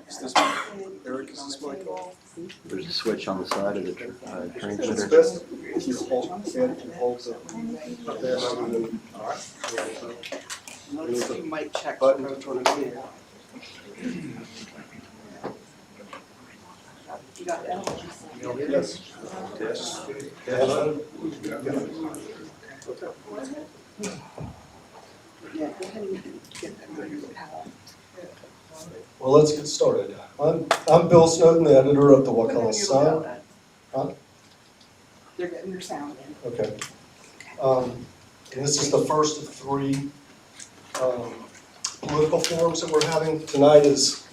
Is this one? Eric, is this mic on? There's a switch on the side of the It's transmitter. best if you hold, if you hold it up there rather than. All right. Let's see, mic check. Button to turn it on. You got that? Yes. Yes. Yes. Okay. Yeah, go ahead and get that ready. Well, let's get started. I'm Bill Snowden, the editor of the Wakulla Sun. Huh? They're getting their sound in. Okay. And this is the first of three political forums that we're having. Tonight is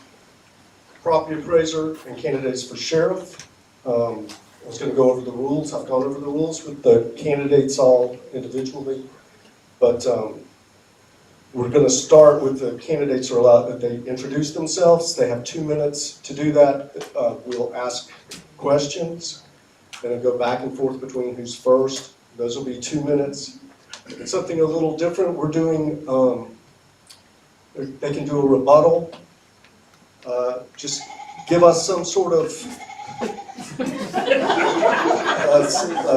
property appraiser and candidates for sheriff. I was going to go over the rules. I've gone over the rules with the candidates all individually, but we're going to start with the candidates are allowed that they introduce themselves. They have 2 minutes to do that. We'll ask questions, then it'll go back and forth between who's first. Those will be 2 minutes. It's something a little different. We're doing, they can do a rebuttal. Just give us some sort of a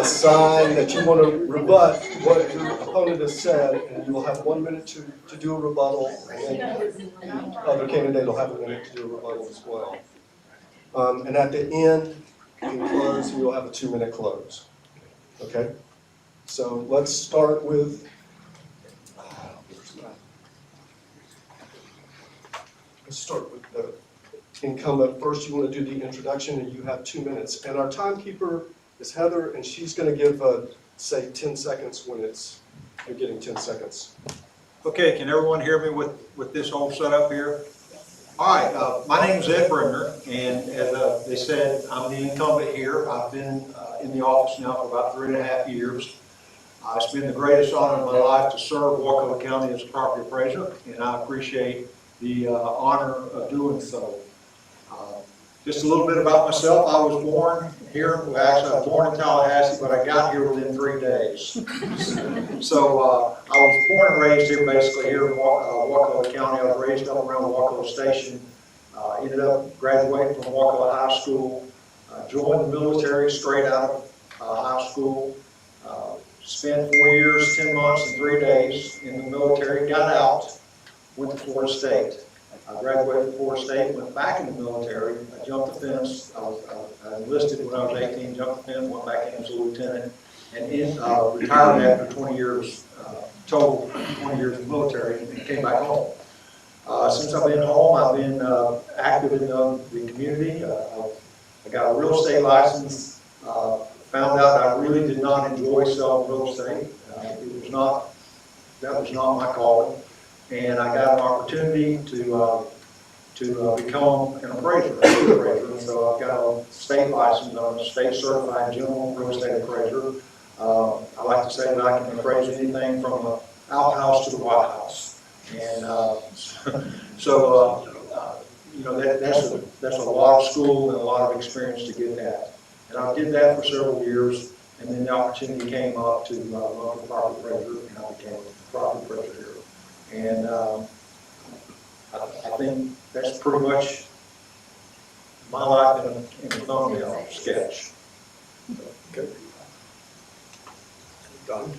sign that you want to rebut what your opponent has said, and you will have 1 minute to do a rebuttal, and then the other candidate will have a minute to do a rebuttal as well. And at the end, you can close, and you'll have a 2 minute close. Okay? So let's start with, the incumbent. First, you want to do the introduction, and you have 2 minutes. And our timekeeper is Heather, and she's going to give, say, 10 seconds when you're getting 10 seconds. Okay, can everyone hear me with this whole setup here? All right, my name is Ed Brenner, and as they said, I'm the incumbent here. I've been in the office now for about 3.5 years. It's been the greatest honor of my life to serve Wakulla County as a property appraiser, and I appreciate the honor of doing so. Just a little bit about myself. I was born here, actually I was born in Tallahassee, but I got here within 3 days. So I was born and raised here, basically here in Wakulla County. I was raised up around Wakulla Station. Ended up graduating from Wakulla High School. Joined the military straight out of high school. Spent 4 years, 10 months, and 3 days in the military. Got out, went to Florida State. I graduated from Florida State, went back in the military. I jumped the fence. I enlisted when I was 18, jumped the fence, went back in as a lieutenant, and retired after 20 years, total 20 years in the military, and came back home. Since I've been home, I've been active in the community. I got a real estate license. Found out I really did not enjoy selling real estate. That was not my calling. And I got an opportunity to become an appraiser, So I've got a state license. I'm a state certified general real estate appraiser. I like to say that I can appraise anything from the outhouse to the White House. And you know, that's a lot of school and a lot of experience to get that. And I did that for several years, and then the opportunity came up to run for property appraiser, and I became a property appraiser here. And I think that's pretty much my life in a thumbnail sketch. Okay. Don.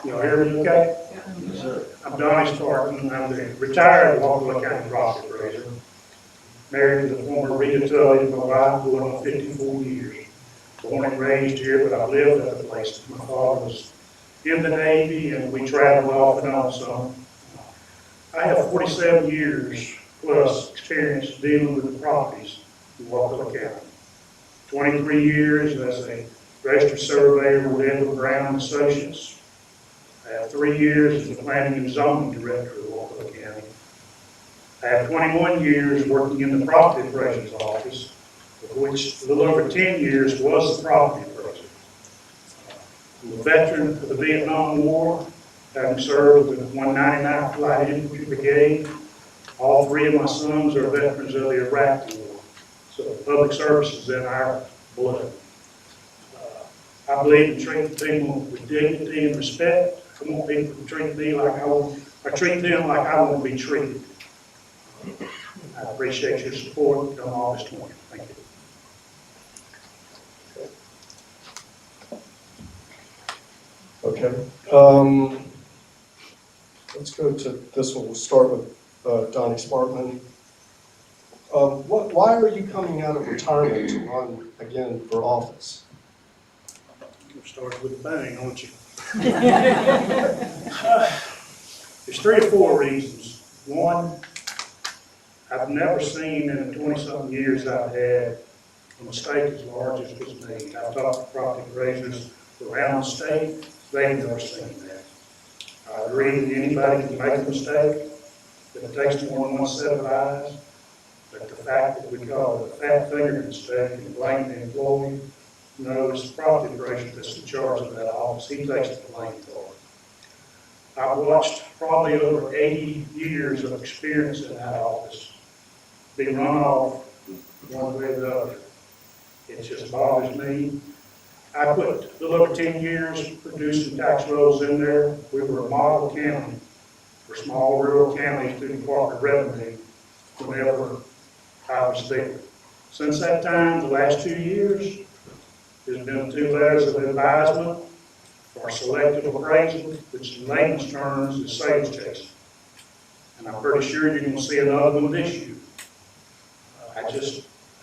Y'all hear me okay? Yes, sir. I'm Donnie Spartan. I'm the retired Wakulla County property appraiser. Married to the former Rita Tully, my wife, going on 54 years. Born and raised here, but I've lived other places. My father was in the Navy, and we traveled off and on some. I have 47 years plus experience dealing with the properties in Wakulla County. 23 years as a registered surveyor with Edward Brown Associates. I have 3 years as the planning and zoning director of Wakulla County. I have 21 years working in the property appraiser's office, of which a little over 10 years was the property appraiser. I'm a veteran of the Vietnam War, having served with the 199th Flight Infantry Brigade. All 3 of my sons are veterans of the Iraq War, so public service is in our blood. I believe in treating people with dignity and respect. I want people to treat me like I treat them like I want to be treated. I appreciate your support on August 20th. Thank you. Okay. Let's go to this one. We'll start with Donnie Spartman. Why are you coming out of retirement to run again for office? We'll start with a bang, aren't you? There's 3 or 4 reasons. One, I've never seen in the 20-something years I've had a mistake as large as was made. I've talked to property appraisers around the state, they've never seen that. I agree that anybody can make a mistake, that it takes more than one set of eyes, but the fact that we call it a fat finger mistake and blame the employee, no, it's the property appraiser that's in charge of that office. He takes the blame for it. I've watched probably over 80 years of experience in that office be run off one way or the other. It just bothers me. I put a little over 10 years producing tax rolls in there. We were a model county for small rural counties through the Department of Revenue whenever I was there. Since that time, the last 2 years, there's been 2 letters of advisement for selective appraisal, which in layman's terms is sales chasing. And I'm pretty sure you're going to see another one this year. I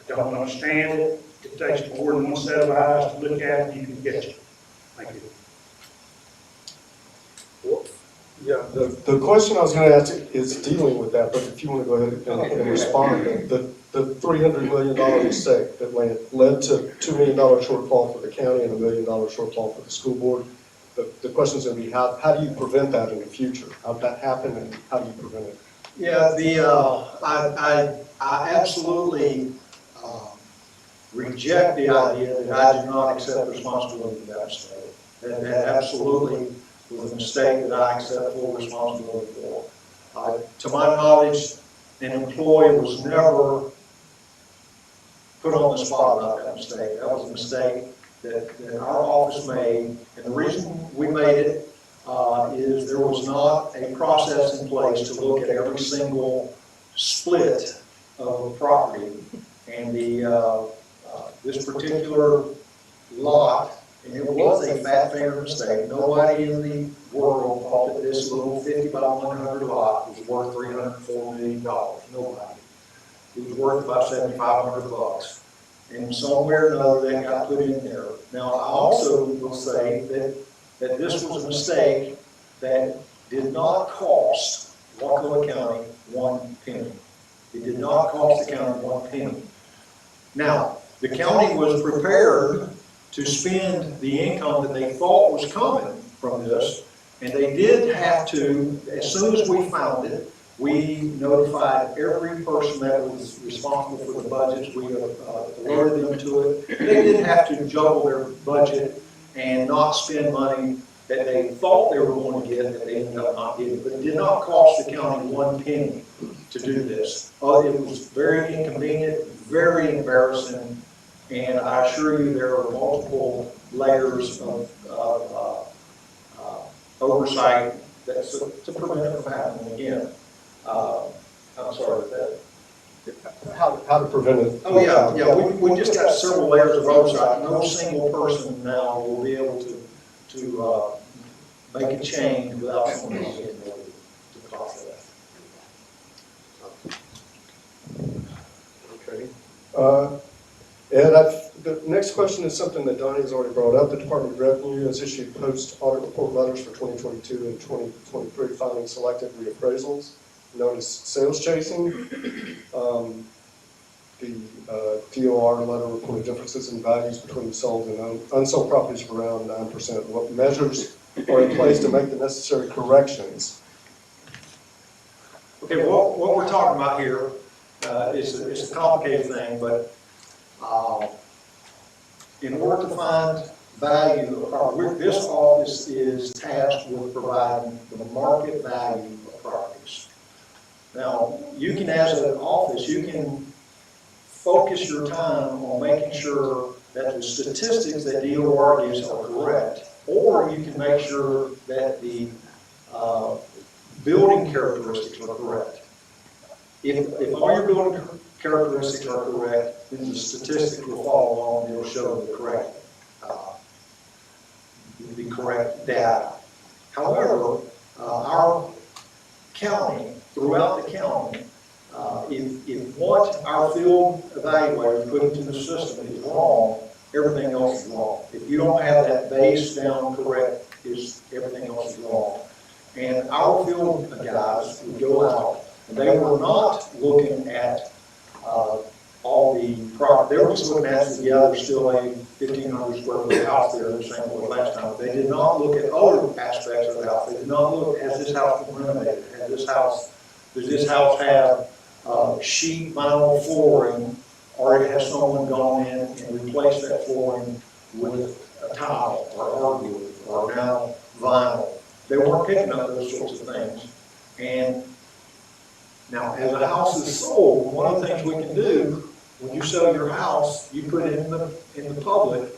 don't understand it. It takes more than one set of eyes to look at it, you can catch it. Thank you. Yeah, the question I was going to ask is dealing with that, but if you want to go ahead and respond, the $300 million mistake that led to $2 million shortfall for the county and $1 million shortfall for the school board, the question is going to be how do you prevent that in the future? How did that happen and how do you prevent it? Yeah, I absolutely reject the idea that I do not accept responsibility for that mistake. That absolutely was a mistake that I accept full responsibility for. To my knowledge, an employee was never put on the spot about that mistake. That was a mistake that our office made, and the reason we made it is there was not a process in place to look at every single split of a property. And this particular lot, and it was a fat finger mistake. Nobody in the world thought that this little 50 by 100 lot was worth $304 million. Nobody. It was worth about $7,500. And somewhere or another that got put in there. Now, I also will say that this was a mistake that did not cost Wakulla County 1 penny. It did not cost the county 1 penny. Now, the county was prepared to spend the income that they thought was coming from this, and they did have to, as soon as we found it, we notified every person that was responsible for the budgets. We alerted them to it. They didn't have to juggle their budget and not spend money that they thought they were going to get that they ended up not getting. But it did not cost the county 1 penny to do this. It was very inconvenient, very embarrassing, and I assure you there are multiple layers of oversight that's to prevent it from happening again. I'm sorry with that. How to prevent it? Oh, yeah. We just got several layers of oversight. No single person now will be able to make a change without someone else getting able to cause that. Okay. Ed, the next question is something that Donnie has already brought up. The Department of Revenue has issued post-audit report letters for 2022 and 2023 finding selective reappraisals, known as sales chasing. The DOR letter reported differences in values between sold and unsold properties of around 9%. What measures are in place to make the necessary corrections? Okay, well, what we're talking about here is a complicated thing, but in order to find value of property, this office is tasked with providing the market value of properties. Now, you can, as an office, you can focus your time on making sure that the statistics that DOR gives are correct, or you can make sure that the building characteristics are correct. If all your building characteristics are correct, then the statistics will follow along and it'll show the correct data. However, our county, throughout the county, if what our field evaluator put into the system is wrong, everything else is wrong. If you don't have that base down correct, everything else is wrong. And our field guys would go out, and they were not looking at all the property. They were just looking at, yeah, there's still a 1,500 square foot house there, the same as last time. They did not look at other aspects of the house. They did not look, has this house been renovated? Does this house have sheet vinyl flooring, or has someone gone in and replaced that flooring with a tile or hardwood or now vinyl? They weren't picking up those sorts of things. And now, as a house is sold, one of the things we can do, when you sell your house, you put it in the public,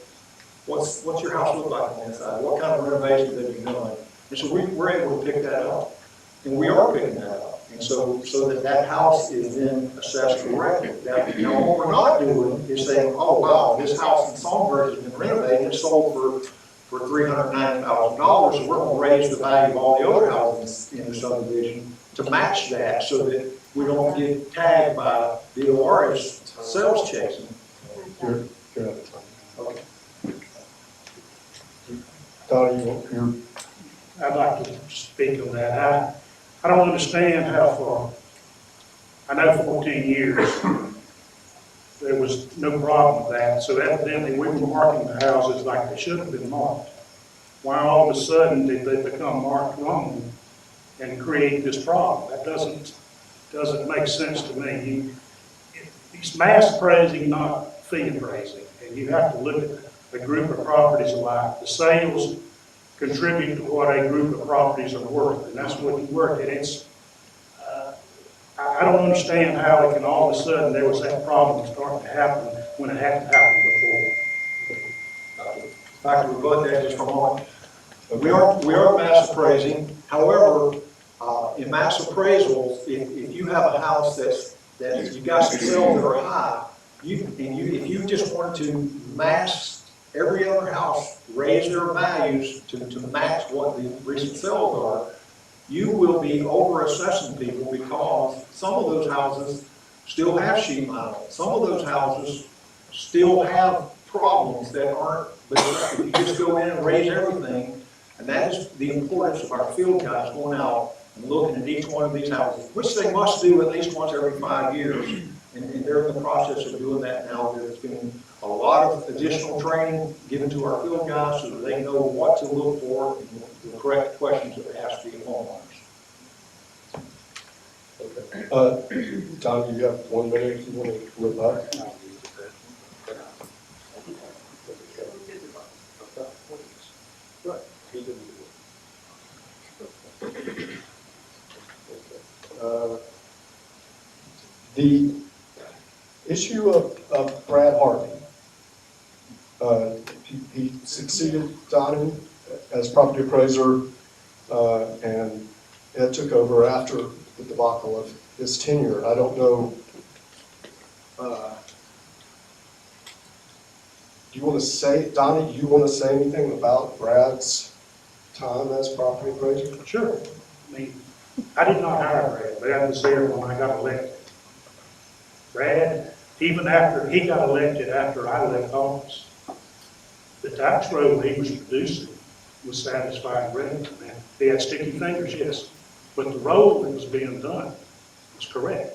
what's your house look like on the inside? What kind of renovations have you done? And so we're able to pick that up. And we are picking that up. And so that house is then assessed correctly. Now, what we're not doing is saying, oh, wow, this house in Songbird has been renovated and sold for $390,000, so we're going to raise the value of all the other houses in the subdivision to match that so that we don't get tagged by the ORS sales chasing. You're out of time. Okay. Donnie, I'd like to speak on that. I don't understand how for, I know 14 years, there was no problem with that, so evidently we were marking the houses like they should have been marked. Why all of a sudden did they become marked wrong and create this problem? That doesn't make sense to me. It's mass appraising, not fee appraising, and you have to look at a group of properties alike. The sales contribute to what a group of properties are worth, and that's what you work at. I don't understand how it can all of a sudden there was that problem starting to happen when it hadn't happened before. If I could rebut that just for a moment. We are mass appraising. However, in mass appraisals, if you have a house that you got some sales that are high, if you just wanted to mass every other house, raise their values to match what the recent sales are, you will be over assessing people because some of those houses still have sheet vinyl. Some of those houses still have problems that aren't, but if you just go in and raise everything, and that is the importance of our field guys going out and looking at each one of these houses, which they must do at least once every 5 years. And they're in the process of doing that now. There's been a lot of additional training given to our field guys so that they know what to look for and the correct questions to ask the homeowners. Tom, you have 1 minute if you want to rebut. The issue of Brad Harvey, he succeeded Donnie as property appraiser, and Ed took over after the debacle of his tenure. I don't know. Do you want to say, Donnie, do you want to say anything about Brad's time as property appraiser? Sure. I mean, I did not hire Brad. Brad was there when I got elected. Brad, even after he got elected, after I left office, the tax roll he was producing was satisfying revenue. Man, he had sticky fingers, yes, but the roll that was being done was correct.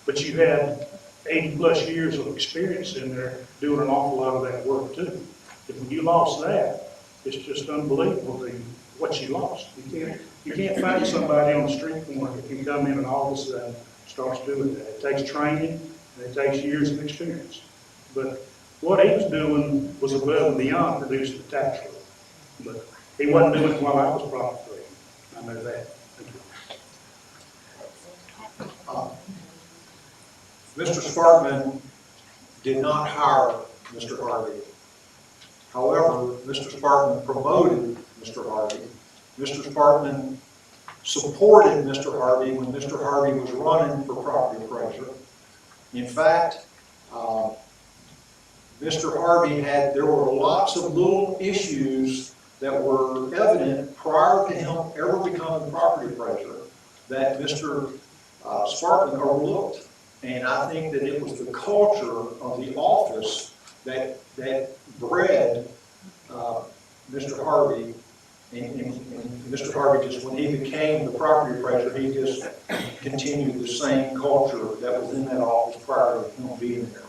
But you had 80+ years of experience in there doing an awful lot of that work too. If when you lost that, it's just unbelievable what you lost. You can't find somebody on the street corner that can come in and all of a sudden starts doing that. It takes training and it takes years of experience. But what he was doing was above and beyond producing the tax roll. But he wasn't doing it while I was property appraising. I know that. Thank you. Mr. Sparkman did not hire Mr. Harvey. However, Mr. Sparkman promoted Mr. Harvey. Mr. Sparkman supported Mr. Harvey when Mr. Harvey was running for property appraiser. In fact, Mr. Harvey there were lots of little issues that were evident prior to him ever becoming property appraiser that Mr. Sparkman overlooked. And I think that it was the culture of the office that bred Mr. Harvey. And Mr. Harvey just, when he became the property appraiser, he just continued the same culture that was in that office prior to him being there.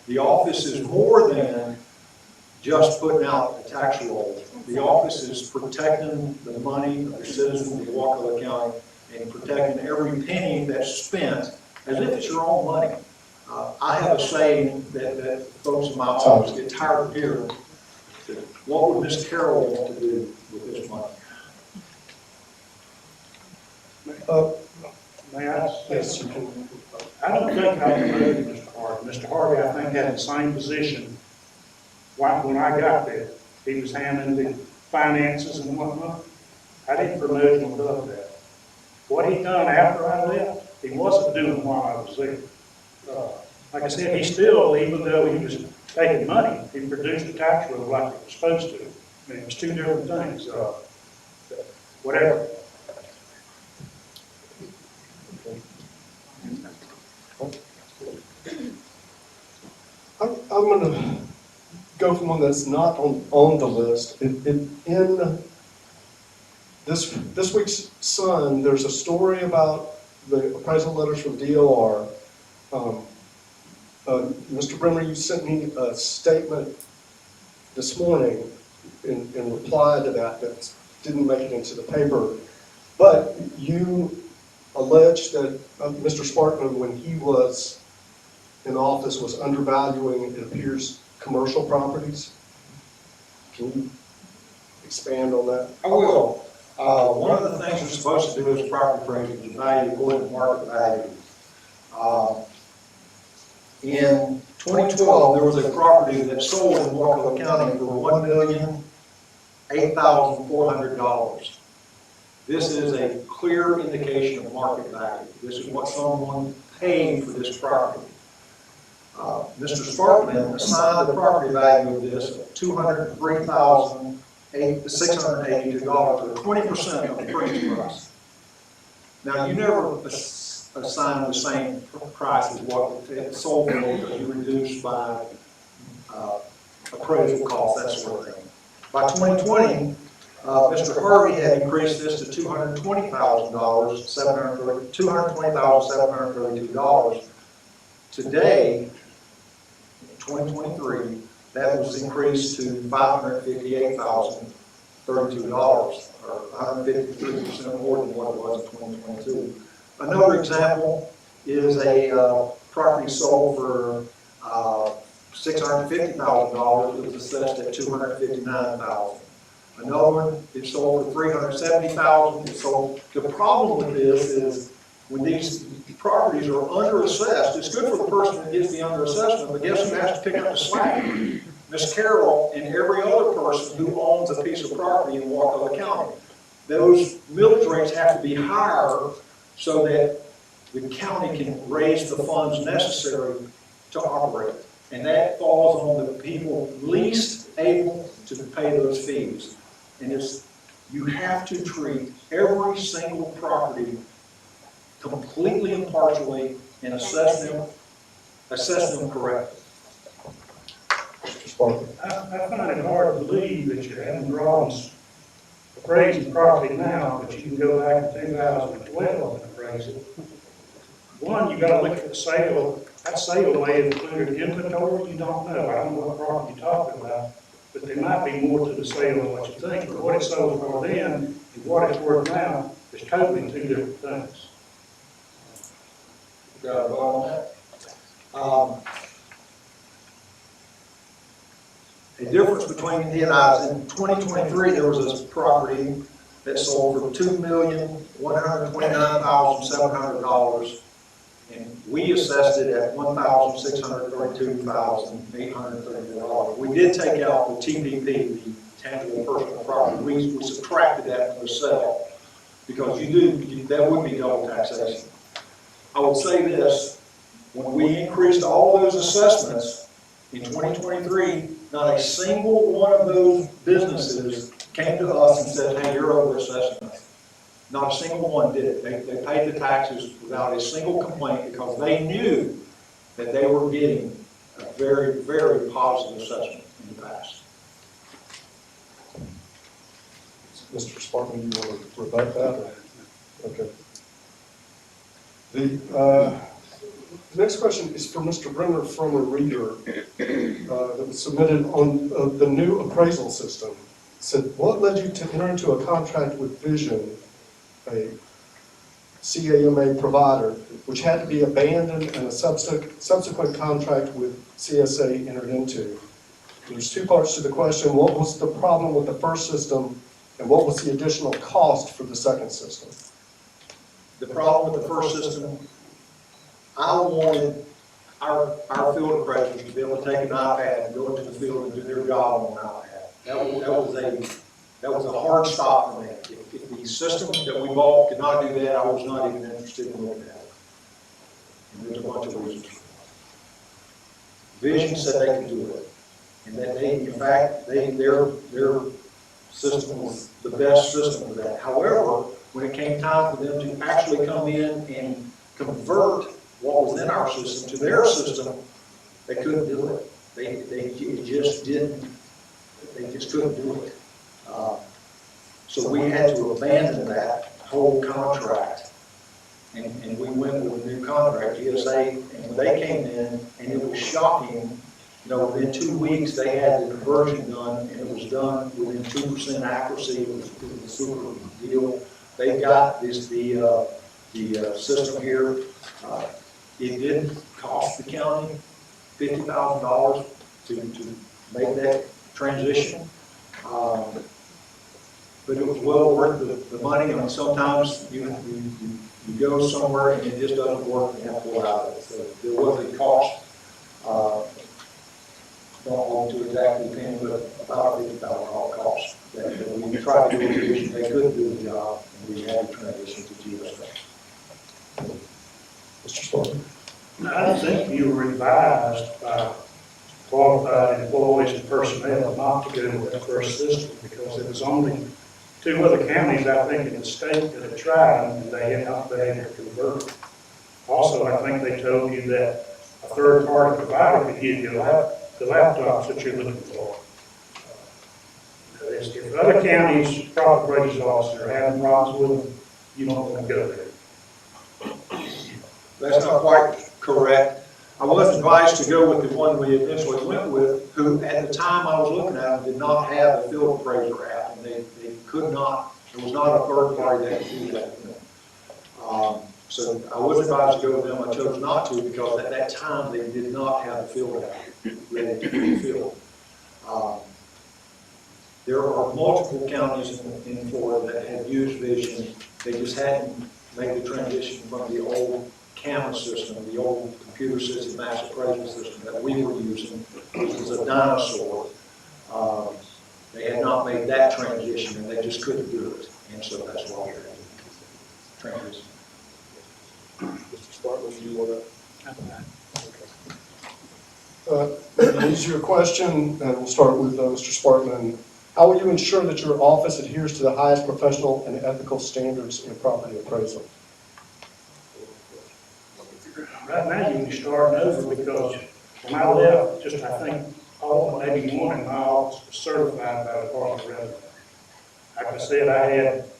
The office is more than just putting out a tax roll. The office is protecting the money of the citizens of Wakulla County and protecting every penny that's spent as if it's your own money. I have a saying that folks in my office get tired of hearing. What would Ms. Carroll want to do with this money? May I? Yes, you can. I don't think I promoted Mr. Harvey. Mr. Harvey, I think, had the same position when I got there. He was handling the finances and whatnot. I didn't promote him above that. What he done after I left, he wasn't doing while I was there. Like I said, he still, even though he was taking money, he produced a tax roll like he was supposed to. I mean, it was two different things. Whatever. I'm gonna go from one that's not on the list. In this week's Sun, there's a story about the appraisal letters from DOR. Mr. Brimmer, you sent me a statement this morning in reply to that didn't make it into the paper. But you alleged that Mr. Sparkman, when he was in office, was undervaluing, it appears, commercial properties. Can you expand on that? I will. One of the things we're supposed to do as property appraisers is value according to market value. In 2012, there was a property that sold in Wakulla County for $1,008,400. This is a clear indication of market value. This is what someone paid for this property. Mr. Sparkman assigned the property value of this at $203,682, or 20% of the purchase price. Now, you never assign the same price as what it sold for because you reduce by appraisal costs, that sort of thing. By 2020, Mr. Harvey had increased this to $220,732. Today, 2023, that was increased to $558,032, or 153% more than what it was in 2022. Another example is a property sold for $650,000. It was assessed at $259,000. Another one, it sold for $370,000. So the problem with this is when these properties are under-assessed, it's good for the person that gets the under-assessment, but guess who has to pick up the slack? Ms. Carroll and every other person who owns a piece of property in Wakulla County. Those millage rates have to be higher so that the county can raise the funds necessary to operate. And that falls on the people least able to pay those fees. And you have to treat every single property completely impartially and assess them correctly. Mr. Sparkman. I find it hard to believe that you're having problems appraising property now, but you can go back to 2012 and appraise it. One, you gotta look at the sale. That sale may have included inventory, you don't know. I don't know what property you're talking about, but there might be more to the sale than what you think. But what it sold for then and what it's worth now is totally two different things. Got a vote on that? A difference between he and I is in 2023, there was this property that sold for $2,129,700. And we assessed it at $1,632,834. We did take out the TPP, the tangible personal property. We subtracted that from the sale because that would be double taxation. I will say this, when we increased all those assessments in 2023, not a single one of those businesses came to us and said, hey, you're over assessing us. Not a single one did it. They paid the taxes without a single complaint because they knew that they were getting a very, very positive assessment in the past. Mr. Sparkman, you want to rebut that? Okay. The next question is for Mr. Brenner from a reader that was submitted on the new appraisal system. It said, what led you to enter into a contract with Vision, a CAMA provider, which had to be abandoned and a subsequent contract with CSA entered into? There's two parts to the question. What was the problem with the first system, and what was the additional cost for the second system? The problem with the first system, I wanted our field appraisers to be able to take an iPad and go into the field and do their job on an iPad. That was a hard stop for me. If the system that we bought could not do that, I was not even interested in looking at it. And there's a bunch of reasons. Vision said they could do it. And that in fact, their system was the best system for that. However, when it came time for them to actually come in and convert what was in our system to their system, they couldn't do it. They just couldn't do it. So we had to abandon that whole contract. And we went with a new contract, GSA, and when they came in, and it was shocking, within 2 weeks, they had the conversion done, and it was done within 2% accuracy. It was a super deal. They got the system here. It did cost the county $50,000 to make that transition. But it was well worth the money. I mean, sometimes you go somewhere and it just doesn't work and you have to go out of it. So there was a cost. Don't hold to exactly the penny, but about $50,000 cost. That we tried to do it, they couldn't do the job, and we had to transition to GSA. Mr. Sparkman? I think you were advised by qualified employees and personnel not to go with that first system because there was only 2 other counties, I think, in the state that had tried and they had not been able to convert. Also, I think they told you that a third-party provider could give you the laptops that you're looking for. If other counties' property appraisal officers are having problems with them, you don't want to go there. That's not quite correct. I was advised to go with the one we eventually went with, who at the time I was looking at did not have the field appraiser app, and they could not, there was not a third party that could do that. So I was advised to go with them. I chose not to because at that time they did not have the field app ready to be filled. There are multiple counties in Florida that have used Vision. They just hadn't made the transition from the old CAMA system, the old computer system, mass appraisal system that we were using, which was a dinosaur. They had not made that transition and they just couldn't do it. And so that's why we're transition. Mr. Sparkman, do you want to? This is your question, and we'll start with Mr. Sparkman. How will you ensure that your office adheres to the highest professional and ethical standards in property appraisal? Right now, you can start over because when I left, just I think all maybe one in my office was certified by the Department of Revenue. Like I said, I had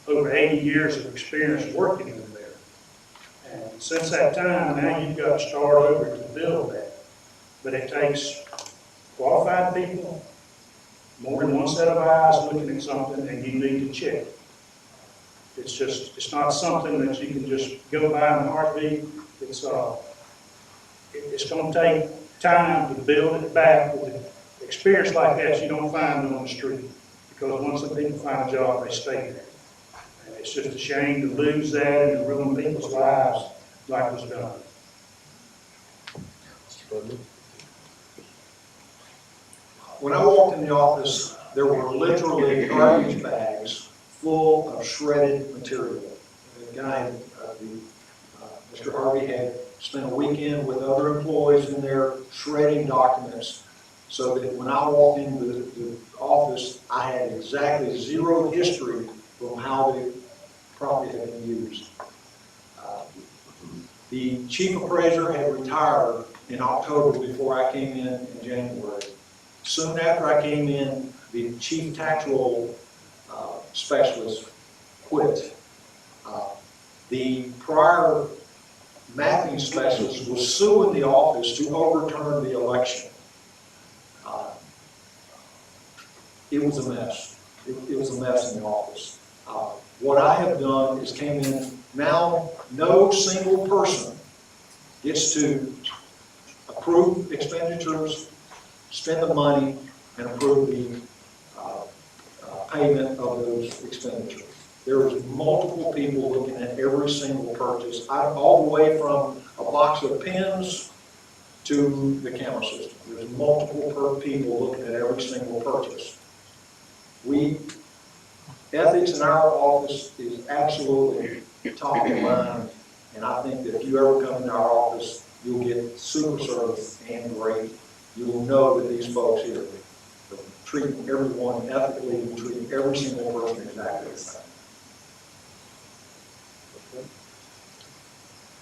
over 80 years of experience working in there. And since that time, now you've got to start over to build that. But it takes qualified people, more than one set of eyes looking at something, and you need to check. It's not something that you can just go by in a heartbeat. It's going to take time to build it back. With experience like that, you don't find them on the street. Because once the people find a job, they stay there. And it's just a shame to lose that and ruin people's lives like was done. Mr. Brendan? When I walked in the office, there were literally garbage bags full of shredded material. The guy, Mr. Harvey had spent a weekend with other employees in there shredding documents so that when I walked into the office, I had exactly zero history from how the property had been used. The chief appraiser had retired in October before I came in January. Soon after I came in, the chief tax roll specialist quit. The prior mapping specialist was suing the office to overturn the election. It was a mess. It was a mess in the office. What I have done is came in, now no single person gets to approve expenditures, spend the money, and approve the payment of those expenditures. There is multiple people looking at every single purchase, all the way from a box of pens to the camera system. There's multiple people looking at every single purchase. Ethics in our office is absolutely top of mind, and I think that if you ever come into our office, you'll get super service and great. You will know that these folks here are treating everyone ethically and treating every single person exactly the same.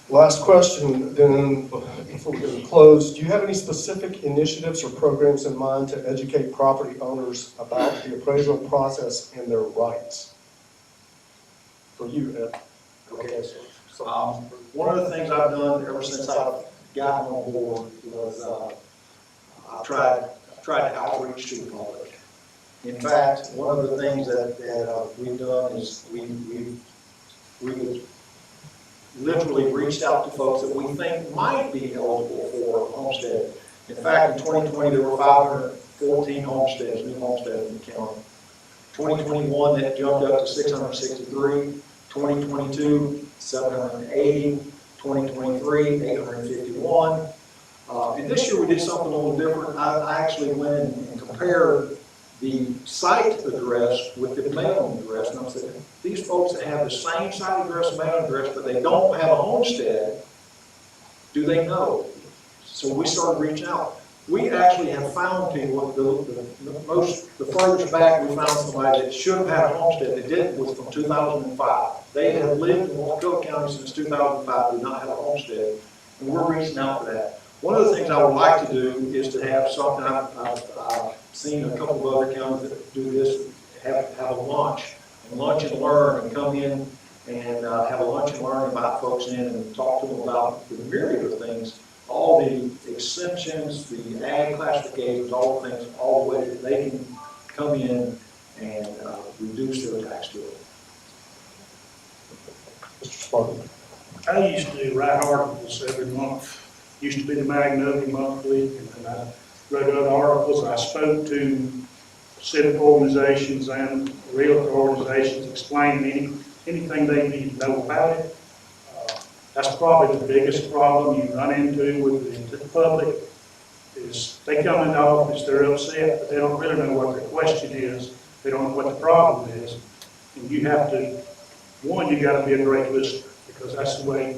Last question, then, before we go to close, do you have any specific initiatives or programs in mind to educate property owners about the appraisal process and their rights? For you, Ed. Okay. One of the things I've done ever since I've gotten on board was I've tried to outreach to the public. In fact, one of the things that we've done is we've literally reached out to folks that we think might be eligible for a homestead. In fact, in 2020, there were 514 homesteads, new homesteads in the county. 2021, that jumped up to 663. 2022, 780. 2023, 851. And this year we did something a little different. I actually went and compared the site address with the mailing address, and I said, these folks that have the same site address and mailing address, but they don't have a homestead, do they know? So we started reaching out. We actually have found people, the furthest back we found somebody that should have had a homestead that didn't was from 2005. They have lived in Wakulla County since 2005, did not have a homestead, and we're reaching out for that. One of the things I would like to do is to have something, I've seen a couple of other counties that do this, have a lunch and learn, and come in and have a lunch and learn, invite folks in and talk to them about the myriad of things, all the exemptions, the ag classifications, all the things, all the way that they can come in and reduce their tax bill. Mr. Spartan. I used to write articles every month. Used to be the Magnolia Monthly, and I wrote other articles. I spoke to civic organizations and realtor organizations explaining anything they need to know about it. That's probably the biggest problem you run into with the public is they come into office, they're upset, but they don't really know what the question is. They don't know what the problem is. And you have to, one, you got to be a great listener, because that's the way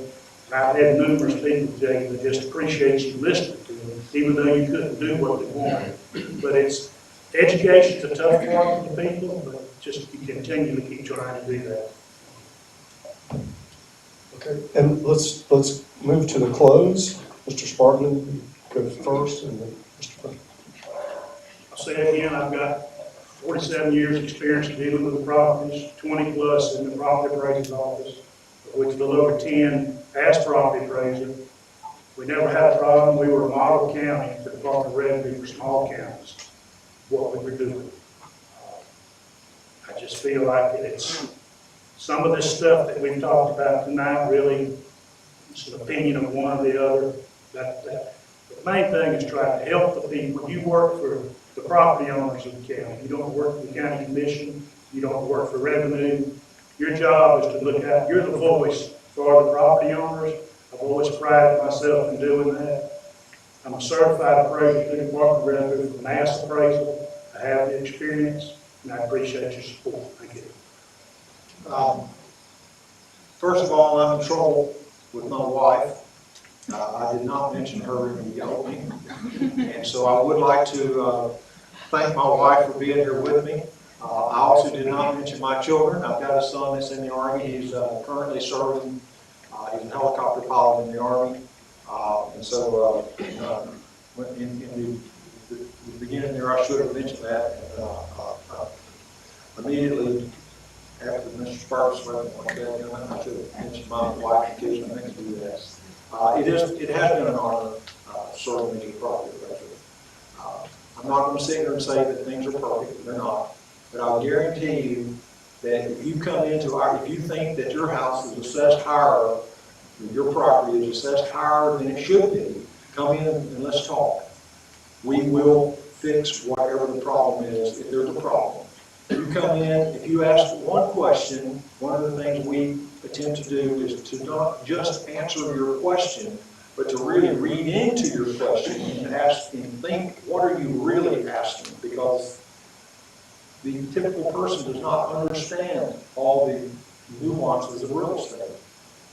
I've had numerous people, Jay, that just appreciate you listening to them, even though you couldn't do what they wanted. But it's, education's a tough part for the people, but just you continue to keep trying to do that. Okay, and let's move to the close. Mr. Spartan, go first, and then Mr. Brennan. I'll say it again, I've got 47 years experience dealing with properties, 20 plus in the property appraiser's office, of which a little over 10 as property appraiser. We never had a problem. We were a model county for the Department of Revenue for small counties, what we were doing. I just feel like it's some of this stuff that we've talked about tonight, really, it's an opinion of one or the other. The main thing is try to help the people. You work for the property owners of the county. You don't work for the county commission. You don't work for revenue. Your job is to look at, you're the voice for the property owners. I've always prided myself in doing that. I'm a certified appraiser through the Department of Revenue for mass appraisal. I have the experience, and I appreciate your support. Thank you. First of all, I'm in trouble with my wife. I did not mention her in the opening, and so I would like to thank my wife for being here with me. I also did not mention my children. I've got a son that's in the Army. He's currently serving. He's a helicopter pilot in the Army. And so in the beginning there, I should have mentioned that. Immediately after Mr. Sparks went like that, I should have mentioned my wife and kids. I meant to do that. It has been an honor serving as a property appraiser. I'm not going to sit here and say that things are perfect. They're not. But I'll guarantee you that if you come into if you think that your house is assessed higher, your property is assessed higher than it should be, come in and let's talk. We will fix whatever the problem is, if there's a problem. You come in, if you ask one question, one of the things we attempt to do is to not just answer your question, but to really read into your question and ask and think, what are you really asking? Because the typical person does not understand all the nuances of real estate.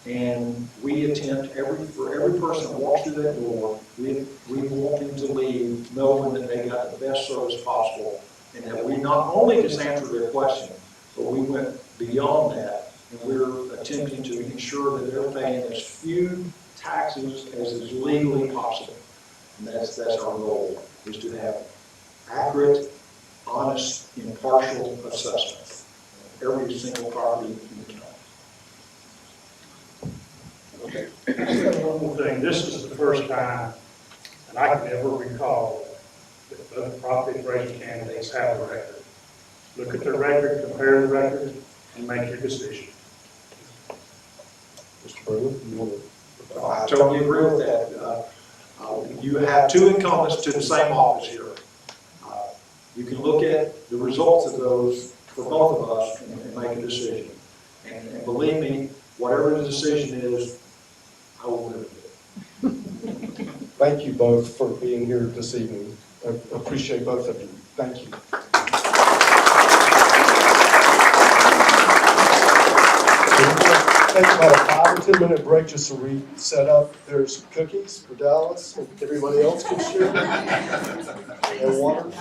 And we attempt for every person that walks through that door, we want them to leave knowing that they got the best service possible, and that we not only just answered their question, but we went beyond that, and we're attempting to ensure that they're paying as few taxes as is legally possible. And that's our goal, is to have accurate, honest, impartial assessment of every single property in the county. One more thing, this is the first time, and I can never recall, that both property appraisal candidates have a record. Look at the record, compare the record, and make your decision. Mr. Brewer, you want to? I totally agree with that. You have two incumbents to the same office here. You can look at the results of those for both of us and make a decision. And believe me, whatever the decision is, I will live with it. Thank you both for being here this evening. I appreciate both of you. Thank you. Take about a 5 or 10 minute break just to reset up. There's cookies for Dallas, and everybody else can share. And water.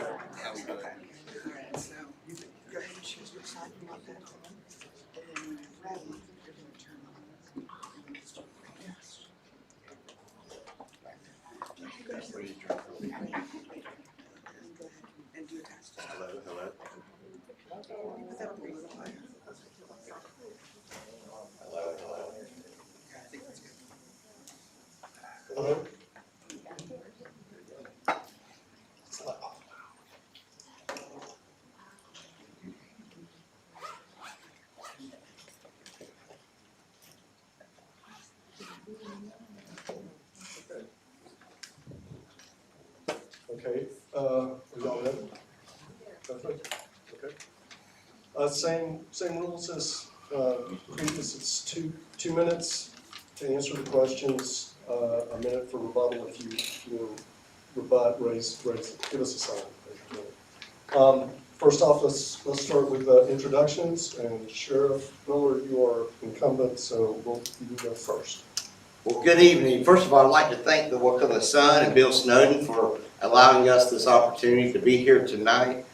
Alright, so you go ahead and choose which side you want that on. And then when you're ready, you're gonna turn on. Yes. You go ahead and do a test. Hello, hello. Put that up a little higher. Hello, hello. Okay, I think that's good. Hello? Okay, are y'all ready? Perfect, okay. Same rules as previous, it's two minutes to answer the questions, a minute for rebuttal if you rebut, raise, give us a sign. First off, let's start with introductions, and Sheriff Miller, you are incumbent, so you go first. Well, good evening. First of all, I'd like to thank the Wakulla Sun and Bill Snowden for allowing us this opportunity to be here tonight.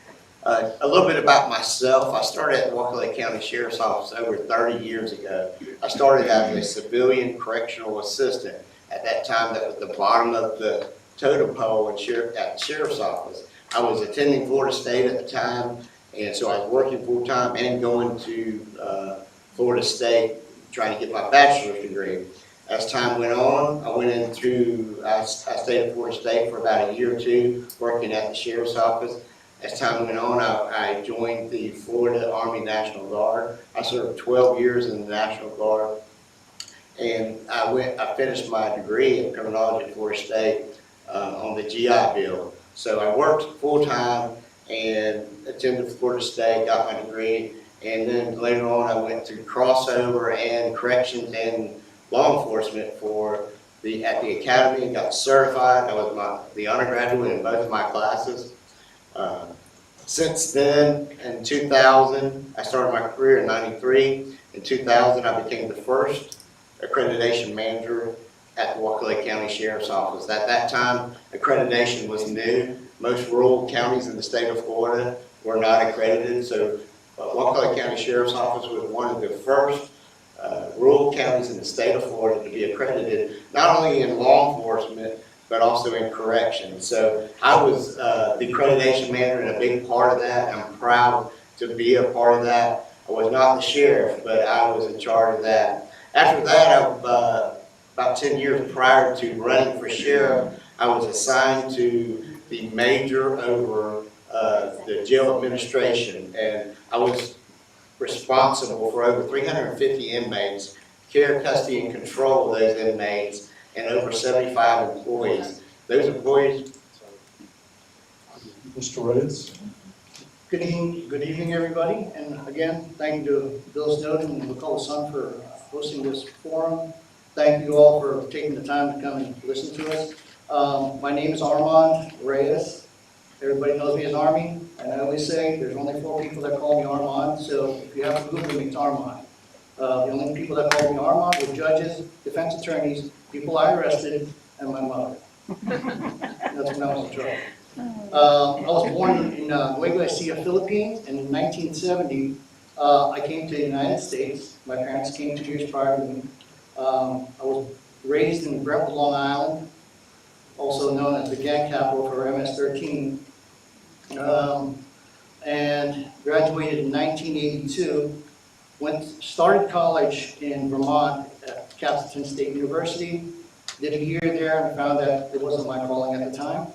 A little bit about myself. I started at the Wakulla County Sheriff's Office over 30 years ago. I started as a civilian correctional assistant. At that time, that was the bottom of the totem pole at the Sheriff's Office. I was attending Florida State at the time, and so I was working full-time and going to Florida State trying to get my bachelor's degree. As time went on, I stayed at Florida State for about a year or two, working at the Sheriff's Office. As time went on, I joined the Florida Army National Guard. I served 12 years in the National Guard, and I finished my degree in criminology at Florida State on the GI Bill. So I worked full-time and attended Florida State, got my degree, and then later on I went to crossover and corrections and law enforcement at the academy and got certified. I was the honor graduate in both of my classes. Since then, in 2000, I started my career in '93. In 2000, I became the first accreditation manager at the Wakulla County Sheriff's Office. At that time, accreditation was new. Most rural counties in the state of Florida were not accredited, so Wakulla County Sheriff's Office was one of the first rural counties in the state of Florida to be accredited, not only in law enforcement, but also in corrections. So I was the accreditation manager and a big part of that. I'm proud to be a part of that. I was not the sheriff, but I was in charge of that. After that, about 10 years prior to running for sheriff, I was assigned to the major over the jail administration, and I was responsible for over 350 inmates, care, custody, and control of those inmates, and over 75 employees. Those employees. Mr. Reyes? Good evening, everybody, and again, thank you to Bill Snowden and Wakulla Sun for hosting this forum. Thank you all for taking the time to come and listen to us. My name is Armand Reyes. Everybody knows me as Army, and I always say there's only 4 people that call me Armand, so if you have to Google me, it's Armand. The only people that call me Armand were judges, defense attorneys, people I arrested, and my mother. That's when I was in trouble. I was born in Wakulla, Philippines, and in 1970, I came to the United States. My parents came 2 years prior to me. I was raised in Brentwood, Long Island, also known as the gang capital for MS-13, and graduated in 1982. Started college in Vermont at Castleton State University. Did a year there and found that it wasn't my calling at the time.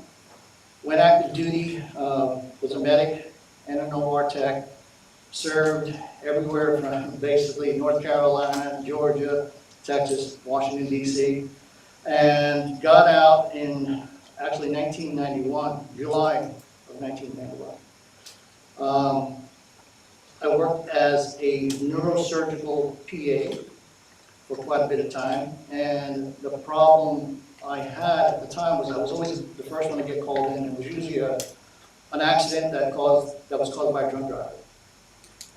Went active duty, was a medic and an OR tech. Served everywhere from basically North Carolina, Georgia, Texas, Washington, D.C. And got out in actually 1991, July of 1991. I worked as a neurosurgical PA for quite a bit of time, and the problem I had at the time was I was always the first one to get called in. It was usually an accident that was caused by a drunk driver,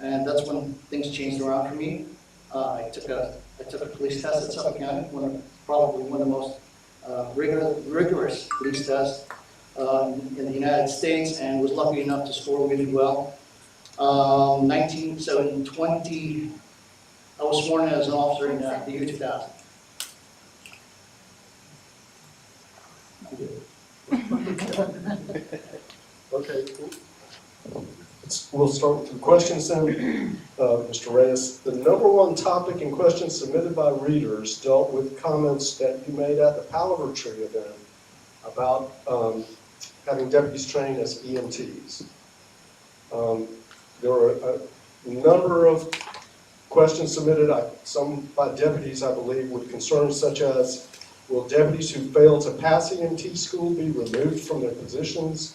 and that's when things changed around for me. I took a police test at Suffolk County, probably one of the most rigorous police tests. in the United States and was lucky enough to score really well. 20, I was sworn in as an officer in the year 2000. Okay, we'll start with the questions then. Mr. Reyes, the number one topic in questions submitted by readers dealt with comments that you made at the Palaver Tree event about having deputies trained as EMTs. There were a number of questions submitted, some by deputies, I believe, with concerns such as, will deputies who fail to pass EMT school be removed from their positions?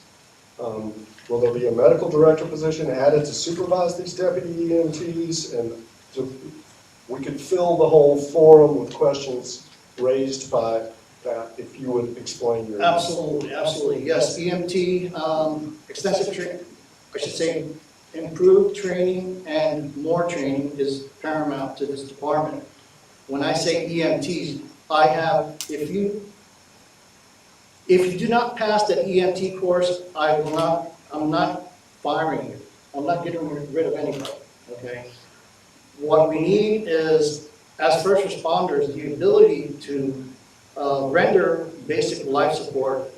Will there be a medical director position added to supervise these deputy EMTs? And we could fill the whole forum with questions raised by that, if you would explain your. Absolutely, absolutely. Yes, EMT, extensive training, I should say, improved training and more training is paramount to this department. When I say EMTs, I have, if you do not pass the EMT course, I'm not firing you. I'm not getting rid of anybody, okay? What we need is, as first responders, the ability to render basic life support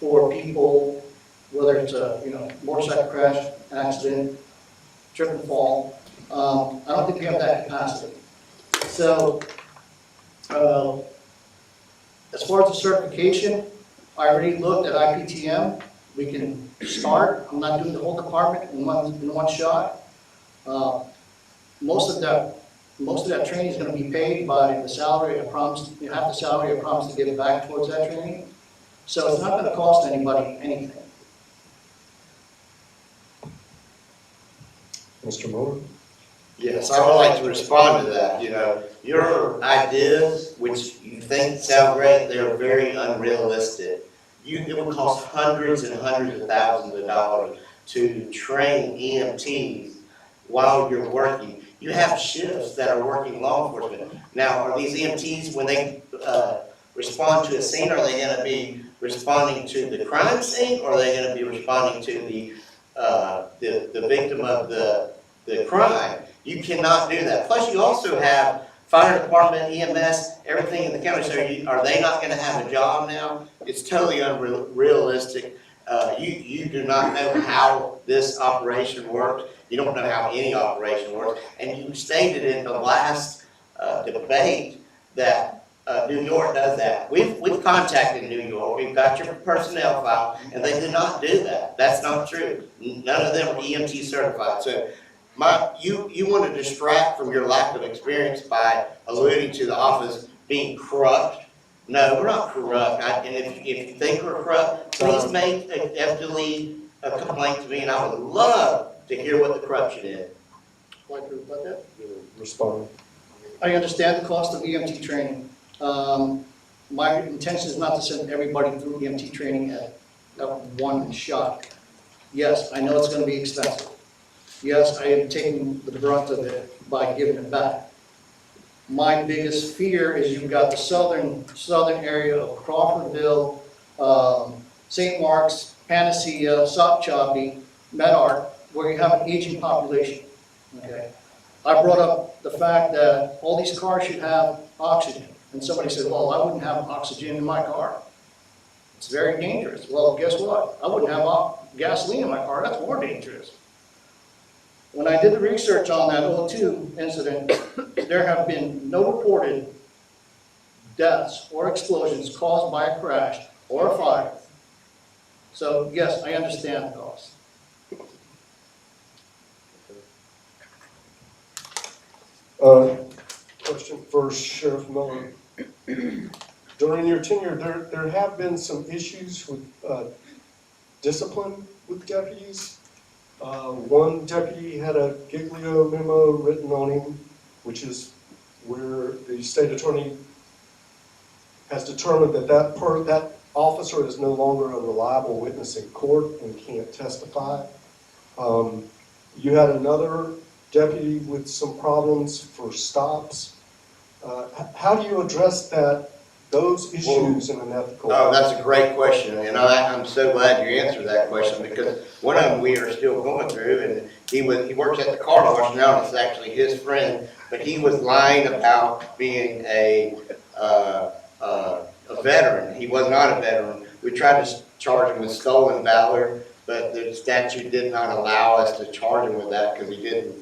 for people, whether it's a motorcycle crash, accident, trip and fall. I don't think we have that capacity. So, as far as the certification, I already looked at IPTM. We can start. I'm not doing the whole department in one shot. Most of that training is going to be paid by the salary I promised. Half the salary I promised to give back towards that training. So it's not going to cost anybody anything. Mr. Moore? Yes, I would like to respond to that. Your ideas, which you think sound great, they're very unrealistic. It would cost hundreds and hundreds of thousands of dollars to train EMTs while you're working. You have shifts that are working law enforcement. Now, are these EMTs, when they respond to a scene, are they going to be responding to the crime scene, or are they going to be responding to the victim of the crime? You cannot do that. Plus, you also have fire department, EMS, everything in the county. So are they not going to have a job now? It's totally unrealistic. You do not know how this operation works. You don't know how any operation works. And you stated in the last debate that New York does that. We've contacted New York. We've got your personnel file, and they did not do that. That's not true. None of them are EMT certified. So you want to distract from your lack of experience by alluding to the office being corrupt. No, we're not corrupt. And if you think we're corrupt, please make a complaint to me, and I would love to hear what the corruption is. Like to rebut that? Respond. I understand the cost of EMT training. My intention is not to send everybody through EMT training at one shot. Yes, I know it's going to be expensive. Yes, I am taking the brunt of it by giving it back. My biggest fear is you've got the southern area of Crawfordville, St. Mark's, Panacea, Sopchoppy, Medark, where you have an aging population. Okay. I brought up the fact that all these cars should have oxygen. And somebody said, well, I wouldn't have oxygen in my car. It's very dangerous. Well, guess what? I wouldn't have gasoline in my car. That's more dangerous. When I did the research on that 02 incident, there have been no reported deaths or explosions caused by a crash or a fire. So, yes, I understand the cost. Question for Sheriff Miller. During your tenure, there have been some issues with discipline with deputies. One deputy had a Giglio memo written on him, which is where the state attorney has determined that that officer is no longer a reliable witness in court and can't testify. You had another deputy with some problems for stops. How do you address that those issues in an ethical? Oh, that's a great question, and I'm so glad you answered that question, because one of them we are still going through, and he works at the car wash now, and it's actually his friend, but he was lying about being a veteran. He was not a veteran. We tried to charge him with stolen valor, but the statute did not allow us to charge him with that because he didn't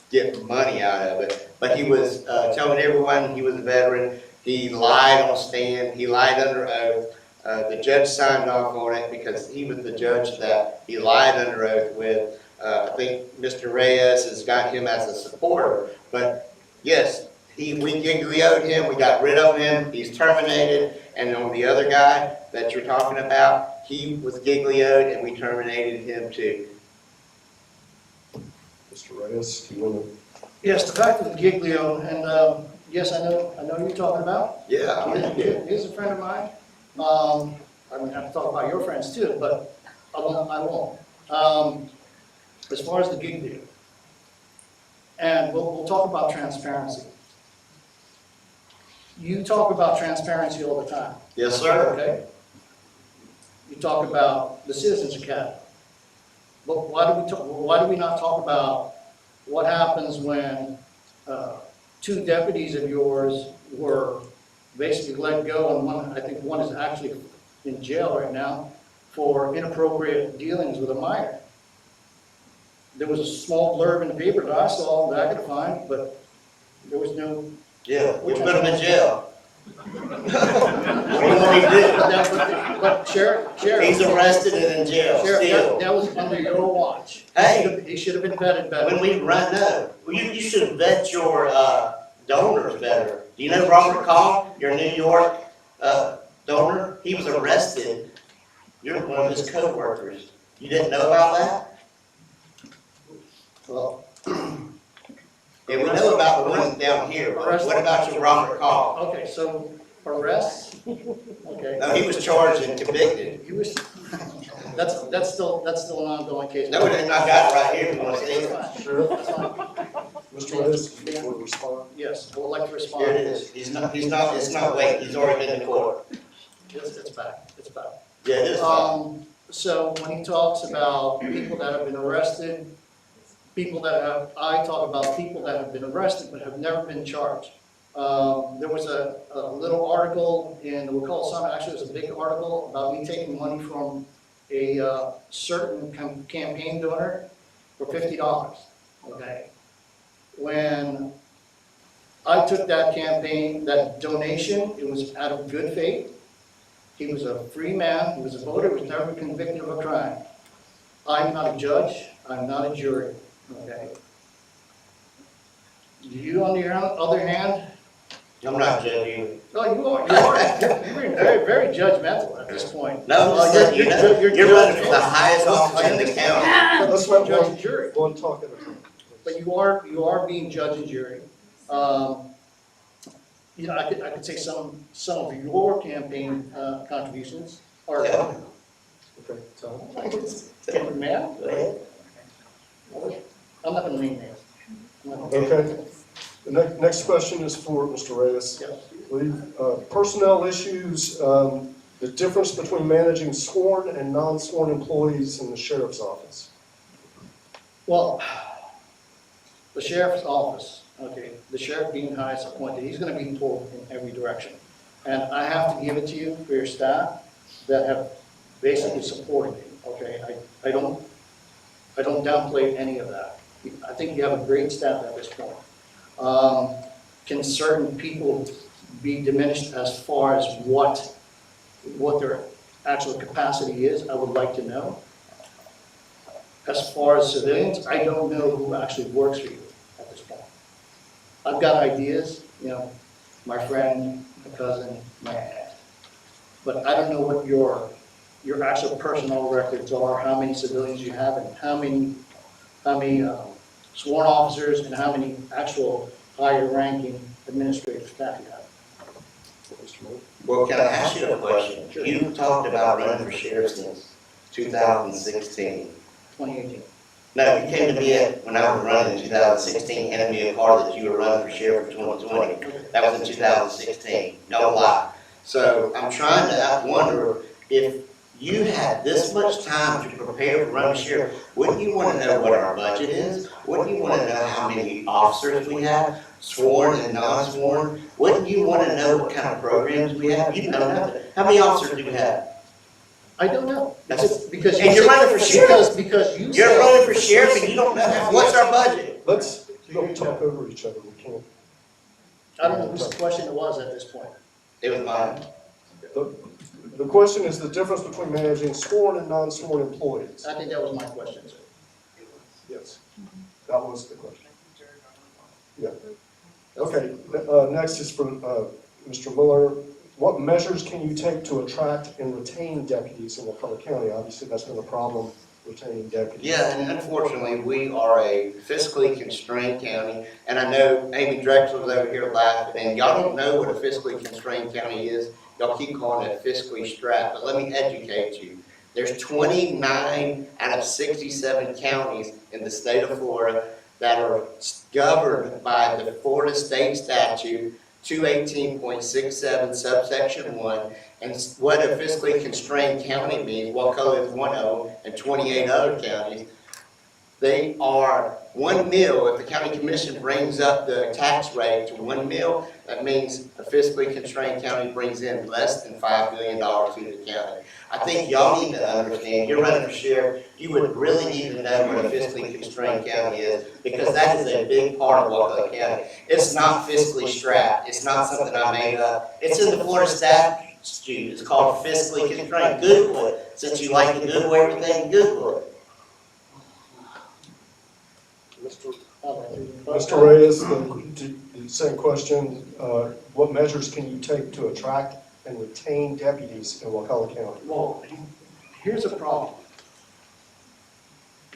get money out of it. But he was telling everyone he was a veteran. He lied on stand. He lied under oath. The judge signed off on it because he was the judge that he lied under oath with. I think Mr. Reyes has got him as a supporter. But yes, we giglioed him. We got rid of him. He's terminated. And on the other guy that you're talking about, he was giglioed and we terminated him too. Mr. Reyes, do you want to? Yes, the fact of the Giglio, and yes, I know who you're talking about. Yeah. He's a friend of mine. I'm gonna have to talk about your friends too, but I won't. As far as the Giglio, and we'll talk about transparency. You talk about transparency all the time. Yes, sir. Okay? You talk about the Citizens Academy. But why do we not talk about what happens when two deputies of yours were basically let go, and I think one is actually in jail right now for inappropriate dealings with a minor? There was a small blurb in the paper that I saw that I could find, but there was no. Yeah, we put him in jail. What do you want me to do? But Sheriff. He's arrested and in jail Sheriff, still. that was under your watch. Hey. He should have been vetted better. When we run, no. You should vet your donors better. Do you know Robert Call, your New York donor? He was arrested. You're one of his co-workers. You didn't know about that? Well, Yeah, we know about the ones down here, but what about your Robert Call? okay, so arrests, okay. No, he was charged and convicted. He was, that's still an ongoing case. No, I got it right here if you want to see it. That's fine. Sure. That's fine. Mr. Reyes, do you want to respond? Yes, I would like to respond. Here it is. It's not waiting. He's already been in court. It's back. Yeah, it is. So when he talks about people that have been arrested, I talk about people that have been arrested but have never been charged. There was a little article in the Wakulla Sun, actually it was a big article about me taking money from a certain campaign donor for $50, okay? When I took that donation, it was out of good faith. He was a free man, he was a voter, he was never convicted of a crime. I'm not a judge, I'm not a jury, okay? You, on the other hand, I'm not judging you. no, you are you're being very, very judgmental at this point. No, I'm just letting you know. You're running for the highest office in the county. Let's let Judge and jury. one talk at a time. But you are being judge and jury. You know, I could say some of your campaign contributions are. Yeah. Okay, Tom. Man? Go ahead. I'm not gonna name names. Okay. The next question is for Mr. Reyes. Yes. Personnel issues, the difference between managing sworn and non-sworn employees in the sheriff's office. Well, the sheriff's office, okay, the sheriff being highest appointed, he's gonna be pulled in every direction. And I have to give it to you for your staff that have basically supported him, okay? I don't downplay any of that. I think you have a great staff at this point. Can certain people be diminished as far as what their actual capacity is? I would like to know. As far as civilians, I don't know who actually works for you at this point. I've got ideas, you know, my friend, my cousin, my aunt. But I don't know what your actual personnel records are, how many civilians you have, and how many sworn officers, and how many actual higher ranking administrative staff you have. Well, can I ask you a question? You talked about running for sheriff since 2016. 2018. No, you came to me when I was running in 2016, handed me a card that you were running for sheriff for 2020. That was in 2016. Don't lie. So I'm trying to wonder if you had this much time to prepare to run a sheriff, wouldn't you want to know what our budget is? Wouldn't you want to know how many officers we have, sworn and non-sworn? Wouldn't you want to know what kind of programs we have? You know nothing. How many officers do we have? I don't know, That's- because. And you're running for sheriff? Because you You're said. running for sheriff and you don't know what's our budget? Let's don't talk over each other, we can't. I don't know whose question it was at this point. It was mine. The question is the difference between managing sworn and non-sworn employees. I think that was my question, sir. Yes, that was the question. Yeah. Okay, next is for Mr. Miller. What measures can you take to attract and retain deputies in Wakulla County? Obviously, that's been a problem, retaining deputies. Yeah, and unfortunately, we are a fiscally constrained county, and I know Amy Drexler's over here laughing, and y'all don't know what a fiscally constrained county is. Y'all keep calling it fiscally strapped, but let me educate you. There's 29 out of 67 counties in the state of Florida that are governed by the Florida State Statute 218.67 subsection 1, and what a fiscally constrained county means, Wakulla is one of them, and 28 other counties. They are 1 mil, if the county commission brings up the tax rate to 1 mil, that means a fiscally constrained county brings in less than $5 million to the county. I think y'all need to understand, you're running for sheriff, you would really need to know what a fiscally constrained county is, because that is a big part of Wakulla County. It's not fiscally strapped, it's not something I made up, it's in the Florida statute, it's called fiscally constrained. Google it, since you like to Google everything, Google it. Mr. Reyes, the same question. What measures can you take to attract and retain deputies in Wakulla County? Well, here's a problem.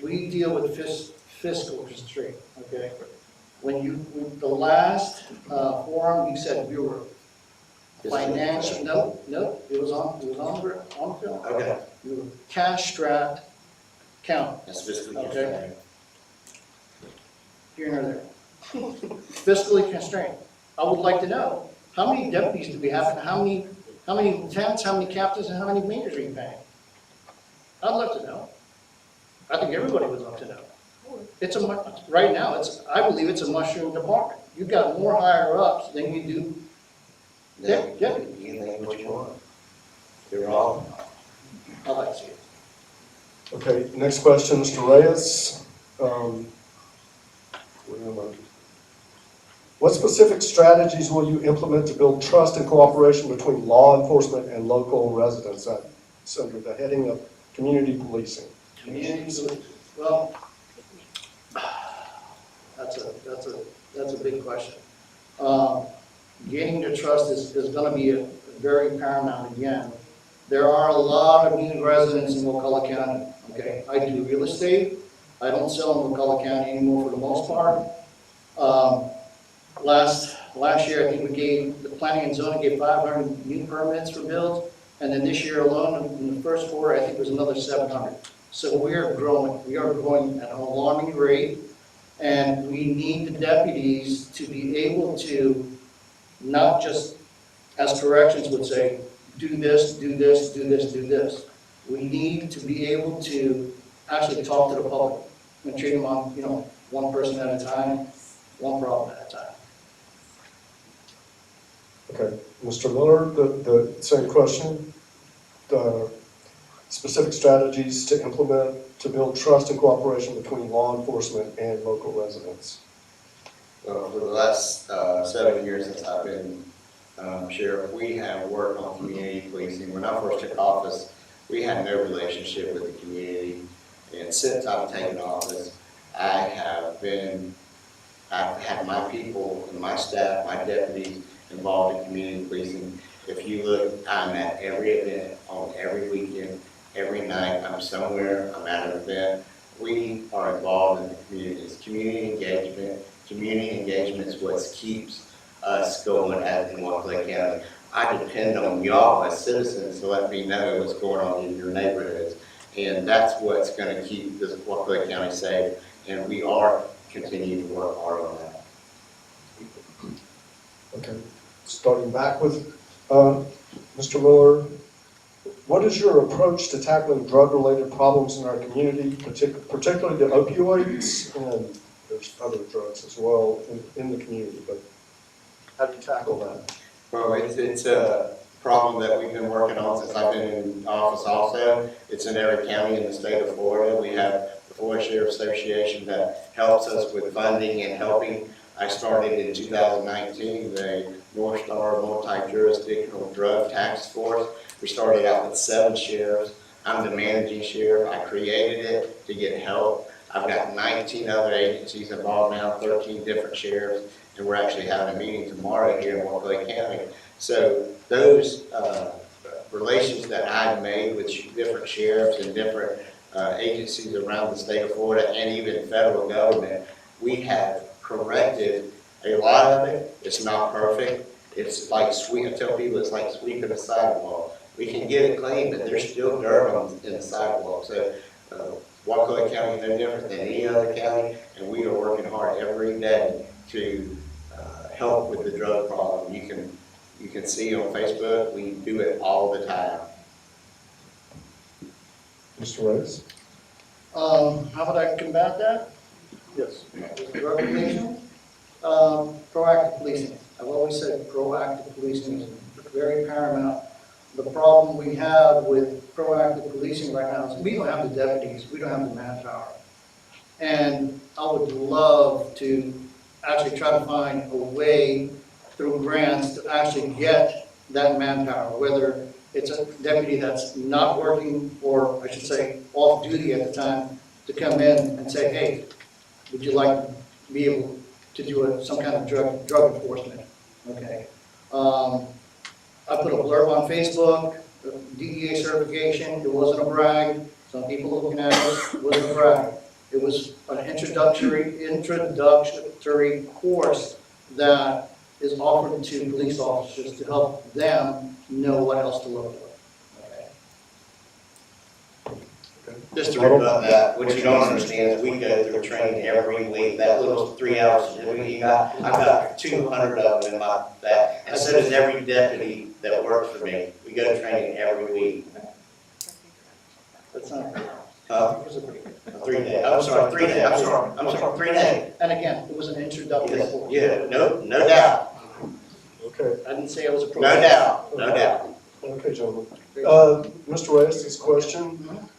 We deal with fiscal constraint, okay? With the last forum, you said we were financial, no, it was on film. Okay, We were cash strapped county, that's fiscally Okay. constrained. here and there. Fiscally constrained. I would like to know, how many deputies do we have, and how many lieutenants, how many captains, and how many majors are you paying? I'd love to know. I think everybody would love to know. Right now, I believe it's a mushroom department. You've got more higher ups than you do. Yeah, Yeah. you can think what you want. You're wrong. I'd like to see it. Okay, next question, Mr. Reyes. Where am I? What specific strategies will you implement to build trust and cooperation between law enforcement and local residents? That's under the heading of community policing. Communities, well, that's a big question. Gaining their trust is gonna be a very paramount again. There are a lot of new residents in Wakulla County, okay? I do real estate. I don't sell in Wakulla County anymore for the most part. Last year, I think the planning and zoning gave 500 new permits for builds. And then this year alone, in the first quarter, I think there's another 700. So we are growing at an alarming rate. And we need the deputies to be able to not just, as corrections would say, do this, do this, do this, do this. We need to be able to actually talk to the public and treat them on, one person at a time, one problem at a time. Okay, Mr. Miller, the same question. The specific strategies to implement to build trust and cooperation between law enforcement and local residents. Well, for the last 7 years since I've been sheriff, we have worked on community policing. When I first took office, we had no relationship with the community. And since I've taken office, I've had my people and my staff, my deputies involved in community policing. If you look, I'm at every event, on every weekend, every night, I'm somewhere, I'm at an event. We are involved in the community. It's community engagement. Community engagement is what keeps us going in Wakulla County. I depend on y'all as citizens to let me know what's going on in your neighborhoods. And that's what's going to keep this Wakulla County safe. And we are continuing to work hard on that. Okay, starting back with Mr. Miller, what is your approach to tackling drug-related problems in our community, particularly the opioids, and there's other drugs as well in the community, but how do you tackle that? Well, it's a problem that we've been working on since I've been in office also. It's in every county in the state of Florida. We have the Florida Sheriff Association that helps us with funding and helping. I started in 2019 the North Star Multi-Jurisdictional Drug Task Force. We started out with 7 sheriffs. I'm the managing sheriff. I created it to get help. I've got 19 other agencies involved now, 13 different sheriffs, and we're actually having a meeting tomorrow here in Wakulla County. So those relations that I've made with different sheriffs and different agencies around the state of Florida and even federal government, we have corrected a lot of it. It's not perfect. It's like I tell people it's like sweeping a sidewalk. We can get it clean, but there's still dirt in the sidewalk. So Wakulla County is no different than any other county, and we are working hard every day to help with the drug problem. You can see on Facebook, we do it all the time. Mr. Reyes? How would I combat that? Yes. Drug addiction? Proactive policing. I've always said proactive policing is very paramount. The problem we have with proactive policing right now is we don't have the deputies, we don't have the manpower. And I would love to actually try to find a way through grants to actually get that manpower, whether it's a deputy that's not working, or I should say off duty at the time, to come in and say, hey, would you like to be able to do some kind of drug enforcement? Okay. I put a blurb on Facebook, DEA certification. It wasn't a brag. Some people looking at it, it wasn't a brag. It was an introductory course that is offered to police officers to help them know what else to look for. Okay. Just to rebut that, what you don't understand is we go through training every week. That little 3 hours a week you got, I've got 200 of them in my back. And so does every deputy that works for me. We go to training every week. That's not. 3 days. I'm sorry, 3 days. I'm sorry, 3 days. And again, it was an introductory course. Yeah, no doubt. Okay. I didn't say I was a pro. No doubt, no doubt. Okay, gentlemen. Mr. Reyes' question.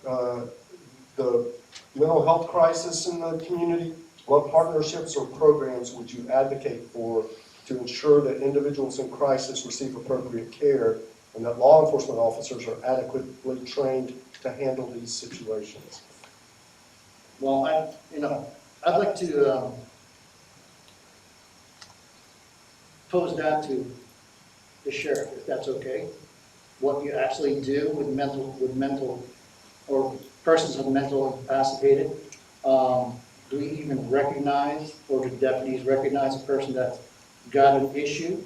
The mental health crisis in the community, what partnerships or programs would you advocate for to ensure that individuals in crisis receive appropriate care and that law enforcement officers are adequately trained to handle these situations? Well, I'd like to pose that to the sheriff, if that's okay. What you actually do with mental or persons who are mental incapacitated. Do we even recognize, or do deputies recognize a person that's got an issue,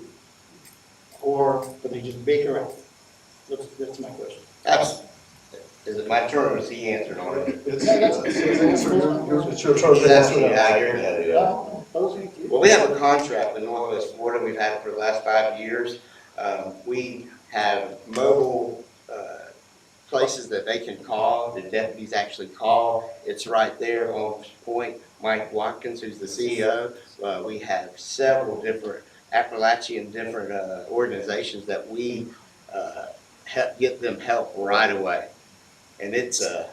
or do they just bake her out? That's my question. Is it my turn or is he answered already? It's your turn to That's answer that. how you're gonna do it. Well, we have a contract with Northwest Florida. We've had it for the last 5 years. We have mobile places that they can call, the deputies actually call. It's right there on point. Mike Watkins, who's the CEO. We have several different Appalachian different organizations that we get them help right away. And it's a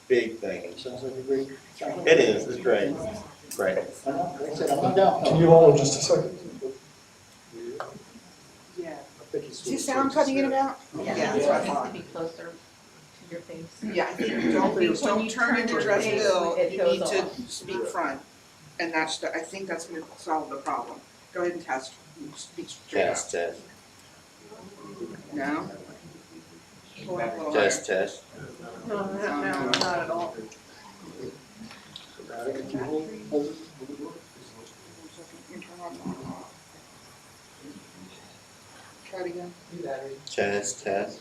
big thing. Sounds like a great. It is, it's great. Great. Like I said, I'm not down. Can you hold on just a second? Yeah. I think it's- Is your sound cutting in and out? Yeah, that's what I It needs to thought. be closer to your face. Yeah, I think When don't you turn turn to your address face, Bill, it you goes need to off. speak front. And I think that's gonna solve the problem. Go ahead and test, speak straight up. Test, test, No? Pull it up a little higher. test, test. No, not at all. Try it again. Test, test.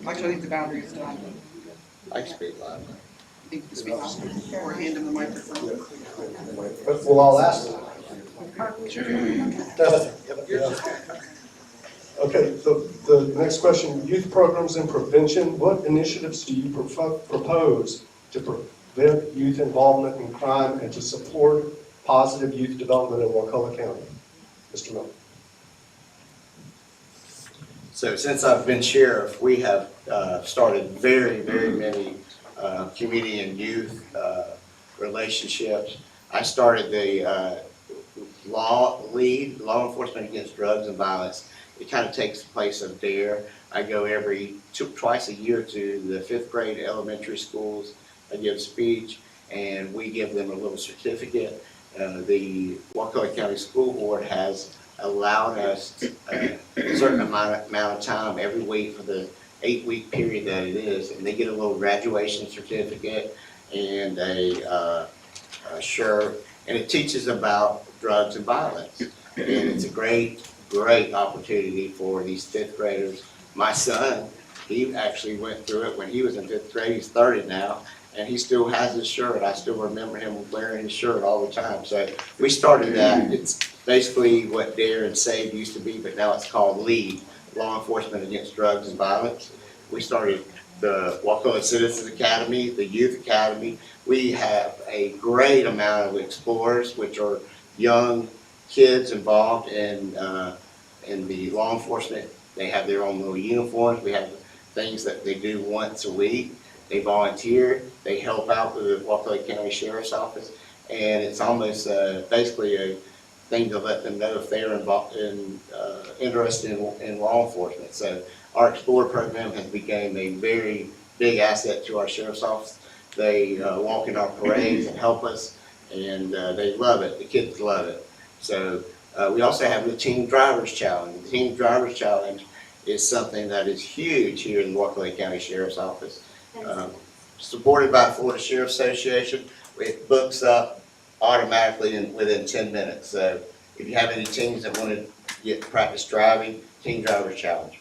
Actually, I think the boundary is done. I speak loud. I think the speak or hand him the microphone. Well, I'll ask them. Testing. Yep. Okay, the next question, youth programs and prevention, what initiatives do you propose to prevent youth involvement in crime and to support positive youth development in Wakulla County? Mr. Miller. So since I've been sheriff, we have started very, very many community and youth relationships. I started the law enforcement against drugs and violence. It kind of takes the place of DARE. I go twice a year to the 5th grade elementary schools. I give a speech and we give them a little certificate. The Wakulla County School Board has allowed us a certain amount of time every week for the 8-week period that it is, and they get a little graduation certificate and a shirt, and it teaches about drugs and violence. And it's a great opportunity for these 5th graders. My son, he actually went through it when he was in 5th grade. He's 30 now, and he still has his shirt. I still remember him wearing his shirt all the time. So we started that. It's basically what DARE and SAVE used to be, but now it's called LEAD, Law Enforcement Against Drugs and Violence. We started the Wakulla Citizens Academy, the Youth Academy. We have a great amount of explorers, which are young kids involved in the law enforcement. They have their own little uniforms. We have things that they do once a week. They volunteer. They help out with the Wakulla County Sheriff's Office, and it's almost basically a thing to let them know if they're interested in law enforcement. So our Explorer program has become a very big asset to our Sheriff's Office. They walk in our parades and help us, and they love it. The kids love it. So we also have the Teen Drivers Challenge. The Teen Drivers Challenge is something that is huge here in the Wakulla County Sheriff's Office. Supported by the Florida Sheriff's Association. It books up automatically within 10 minutes. So if you have any teens that want to get practice driving, Teen Drivers Challenge.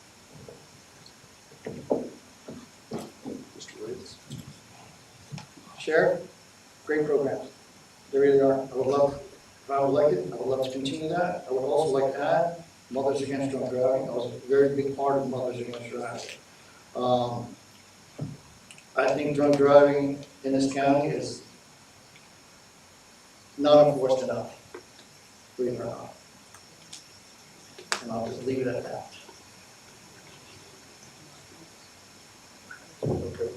Mr. Reyes. Sheriff, great programs. They really are. I would love, if I was elected, I would love to continue that. I would also like to add Mothers Against Drunk Driving. That was a very big part of Mothers Against Driving. I think drunk driving in this county is not enforced enough, believe it or not. And I'll just leave it at that. Okay.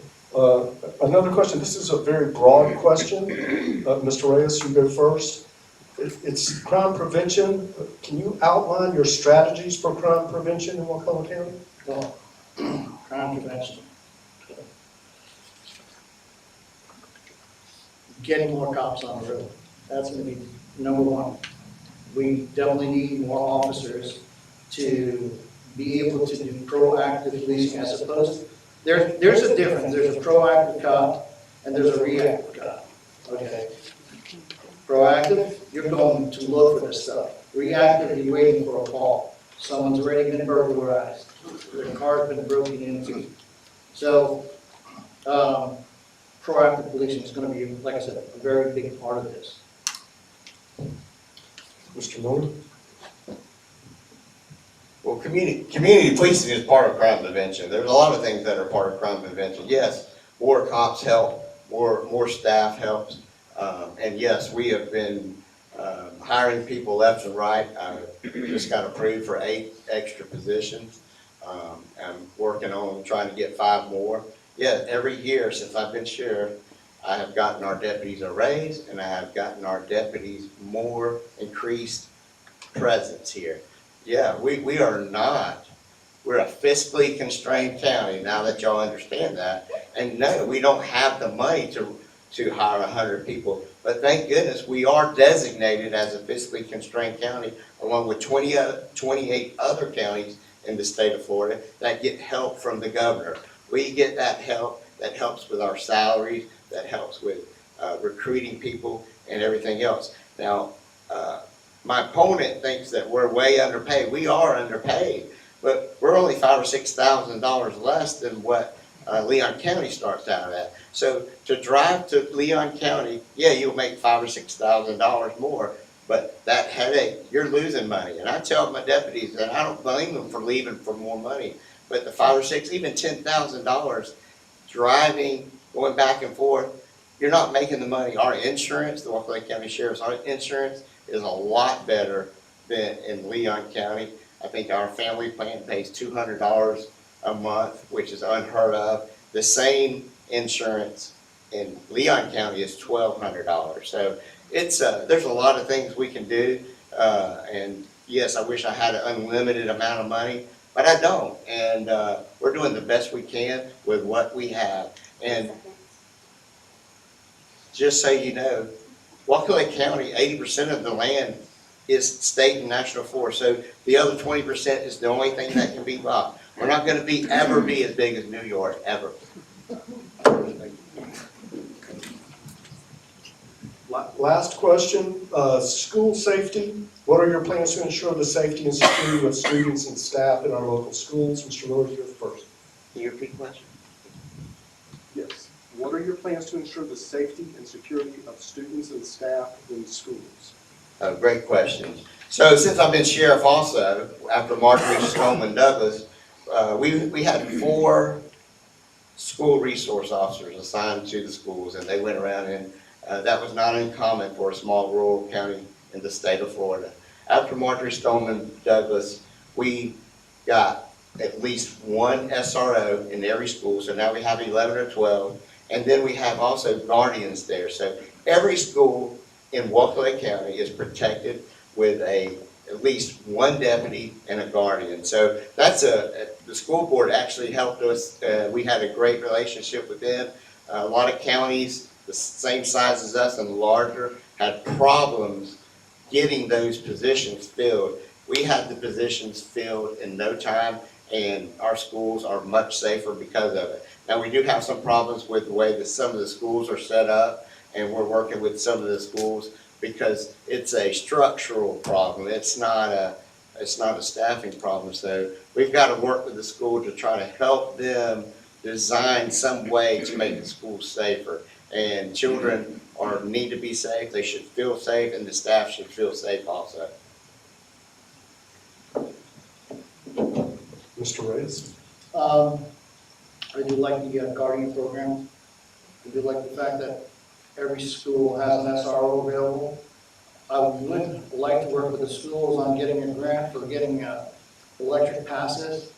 Another question. This is a very broad question. Mr. Reyes, you go first. It's crime prevention. Can you outline your strategies for crime prevention in Wakulla County? Well, crime prevention. Getting more cops on the road. That's going to be number one. We definitely need more officers to be able to do proactive policing as opposed to, there's a difference. There's a proactive cop and there's a reactive cop. Okay. Proactive, you're going to look for this stuff. Reactive, you're waiting for a call. Someone's already been burglarized. Their car's been broken into. So, proactive policing is going to be, like I said, a very big part of this. Mr. Miller? Well, community policing is part of crime prevention. There's a lot of things that are part of crime prevention. Yes, more cops help, more staff helps. And yes, we have been hiring people left and right. I just got approved for 8 extra positions. I'm working on trying to get 5 more. Yeah, every year since I've been sheriff, I have gotten our deputies a raise and I have gotten our deputies more increased presence here. Yeah, we are not, we're a fiscally constrained county, now that y'all understand that. And no, we don't have the money to hire 100 people, but thank goodness we are designated as a fiscally constrained county along with 28 other counties in the state of Florida that get help from the governor. We get that help, that helps with our salaries, that helps with recruiting people and everything else. Now, my opponent thinks that we're way underpaid. We are underpaid, but we're only $5,000 or $6,000 less than what Leon County starts out at. So to drive to Leon County, yeah, you'll make $5,000 or $6,000 more, But that headache, you're losing money. And I tell my deputies that I don't blame them for leaving for more money. But the $5,000 or $6,000, even $10,000 driving, going back and forth, you're not making the money. Our insurance, the Wakulla County Sheriff's, our insurance is a lot better than in Leon County. I think our family plan pays $200 a month, which is unheard of. The same insurance in Leon County is $1,200. So it's there's a lot of things we can do. And yes, I wish I had an unlimited amount of money, but I don't. And we're doing the best we can with what we have. And just so you know, Wakulla County, 80% of the land is state and national forest. So the other 20% is the only thing that can be bought. We're not going to ever be as big as New York, ever. Last question, school safety. What are your plans to ensure the safety and security of students and staff in our local schools? Mr. Miller, you're first. Can you repeat the question? Yes. What are your plans to ensure the safety and security of students and staff in schools? Great question. So since I've been sheriff also, after Marjorie Stoneman Douglas, we had 4 school resource officers assigned to the schools, and they went around, and that was not uncommon for a small rural county in the state of Florida. After Marjorie Stoneman Douglas, we got at least 1 SRO in every school, so now we have 11 or 12, and then we have also guardians there. So every school in Wakulla County is protected with at least 1 deputy and a guardian. So that's the school board actually helped us. We had a great relationship with them. A lot of counties the same size as us and larger had problems getting those positions filled. We had the positions filled in no time, and our schools are much safer because of it. Now, we do have some problems with the way that some of the schools are set up, and we're working with some of the schools because it's a structural problem. It's not a staffing problem. So we've got to work with the school to try to help them design some way to make the school safer. And children need to be safe. They should feel safe, and the staff should feel safe also. Mr. Reyes? I do like the guardian program. I do like the fact that every school has an SRO available. I would like to work with the schools on getting a grant for getting electric passes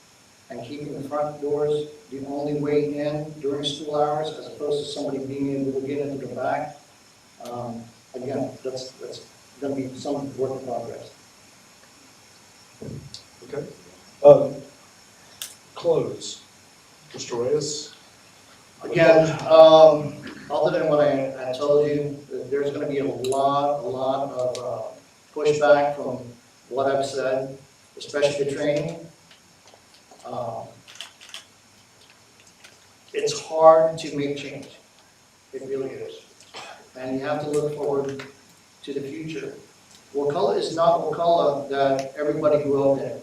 and keeping the front doors the only way in during school hours, as opposed to somebody being able to get into the back. Again, that's going to be some work in progress. Okay. Close. Mr. Reyes? Again, other than what I told you, there's going to be a lot of pushback from what I've said, especially the training. It's hard to make change. It really is. And you have to look forward to the future. Wakulla is not Wakulla that everybody grew up in.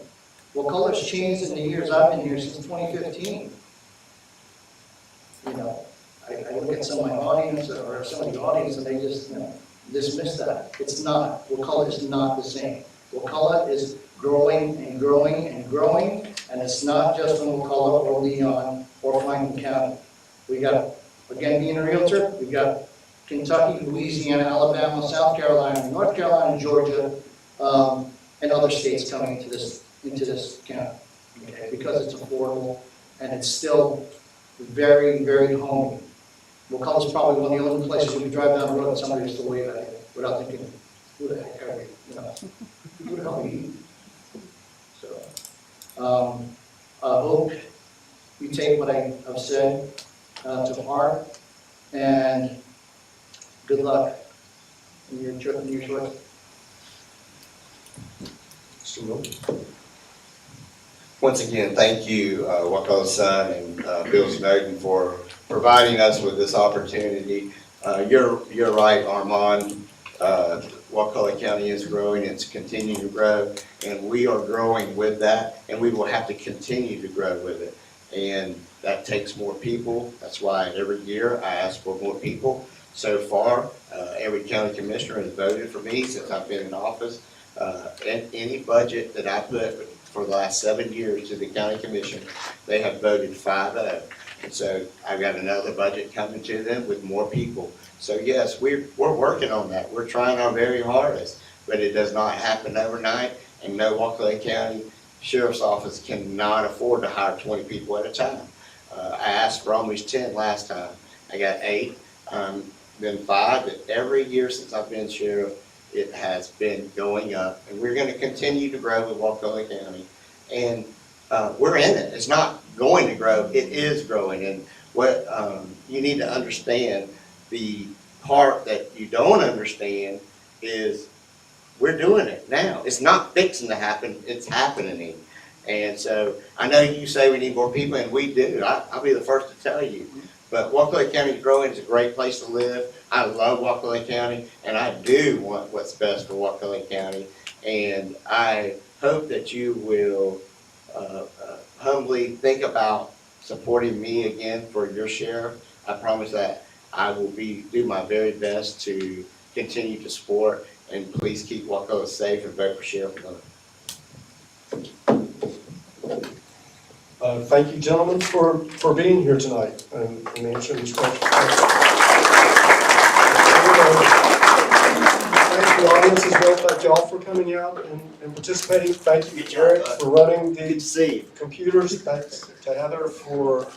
Wakulla's changed in the years I've been here since 2015. You know, I look at some of my audience or some of the audience and they just, dismiss that. It's not. Wakulla is not the same. Wakulla is growing and growing and growing, and it's not just in Wakulla or Leon or Franklin County. We got, again, being a realtor, we've got Kentucky, Louisiana, Alabama, South Carolina, North Carolina, Georgia, and other states coming into this county, okay, because it's affordable and it's still very, very homey. Wakulla is probably one of the only places where you drive down the road and somebody just to wave at you without thinking, who the heck are you? Who the hell are you? So, I hope you take what I've said to heart, and good luck in your choice. Mr. Miller? Once again, thank you, Wakulla Sun and Bill Snowden, for providing us with this opportunity. You're right, Armand. Wakulla County is growing, it's continuing to grow, and we are growing with that, and we will have to continue to grow with it. And that takes more people. That's why every year I ask for more people, so far. Every county commissioner has voted for me since I've been in office. And any budget that I put for the last 7 years to the county commission, they have voted 5-0. And so I've got another budget coming to them with more people. So yes, we're working on that. We're trying our very hardest, but it does not happen overnight. And no, Wakulla County Sheriff's Office cannot afford to hire 20 people at a time. I asked for almost 10 last time. I got 8, then 5. But every year since I've been sheriff, it has been going up. And we're going to continue to grow with Wakulla County. And we're in it. It's not going to grow. It is growing. And what you need to understand, the part that you don't understand is we're doing it now. It's not fixing to happen. It's happening. And so I know you say we need more people, and we do. I'll be the first to tell you. But Wakulla County is growing. It's a great place to live. I love Wakulla County, and I do want what's best for Wakulla County. And I hope that you will humbly think about supporting me again for your sheriff. I promise that I will do my very best to continue to support, and please keep Wakulla safe and vote for Sheriff Miller. Thank you, gentlemen, for being here tonight and answering these questions. Thank the audience as well. Thank y'all for coming out and participating. Thank you, Eric, for running Good to the see you. computers. Thanks to Heather for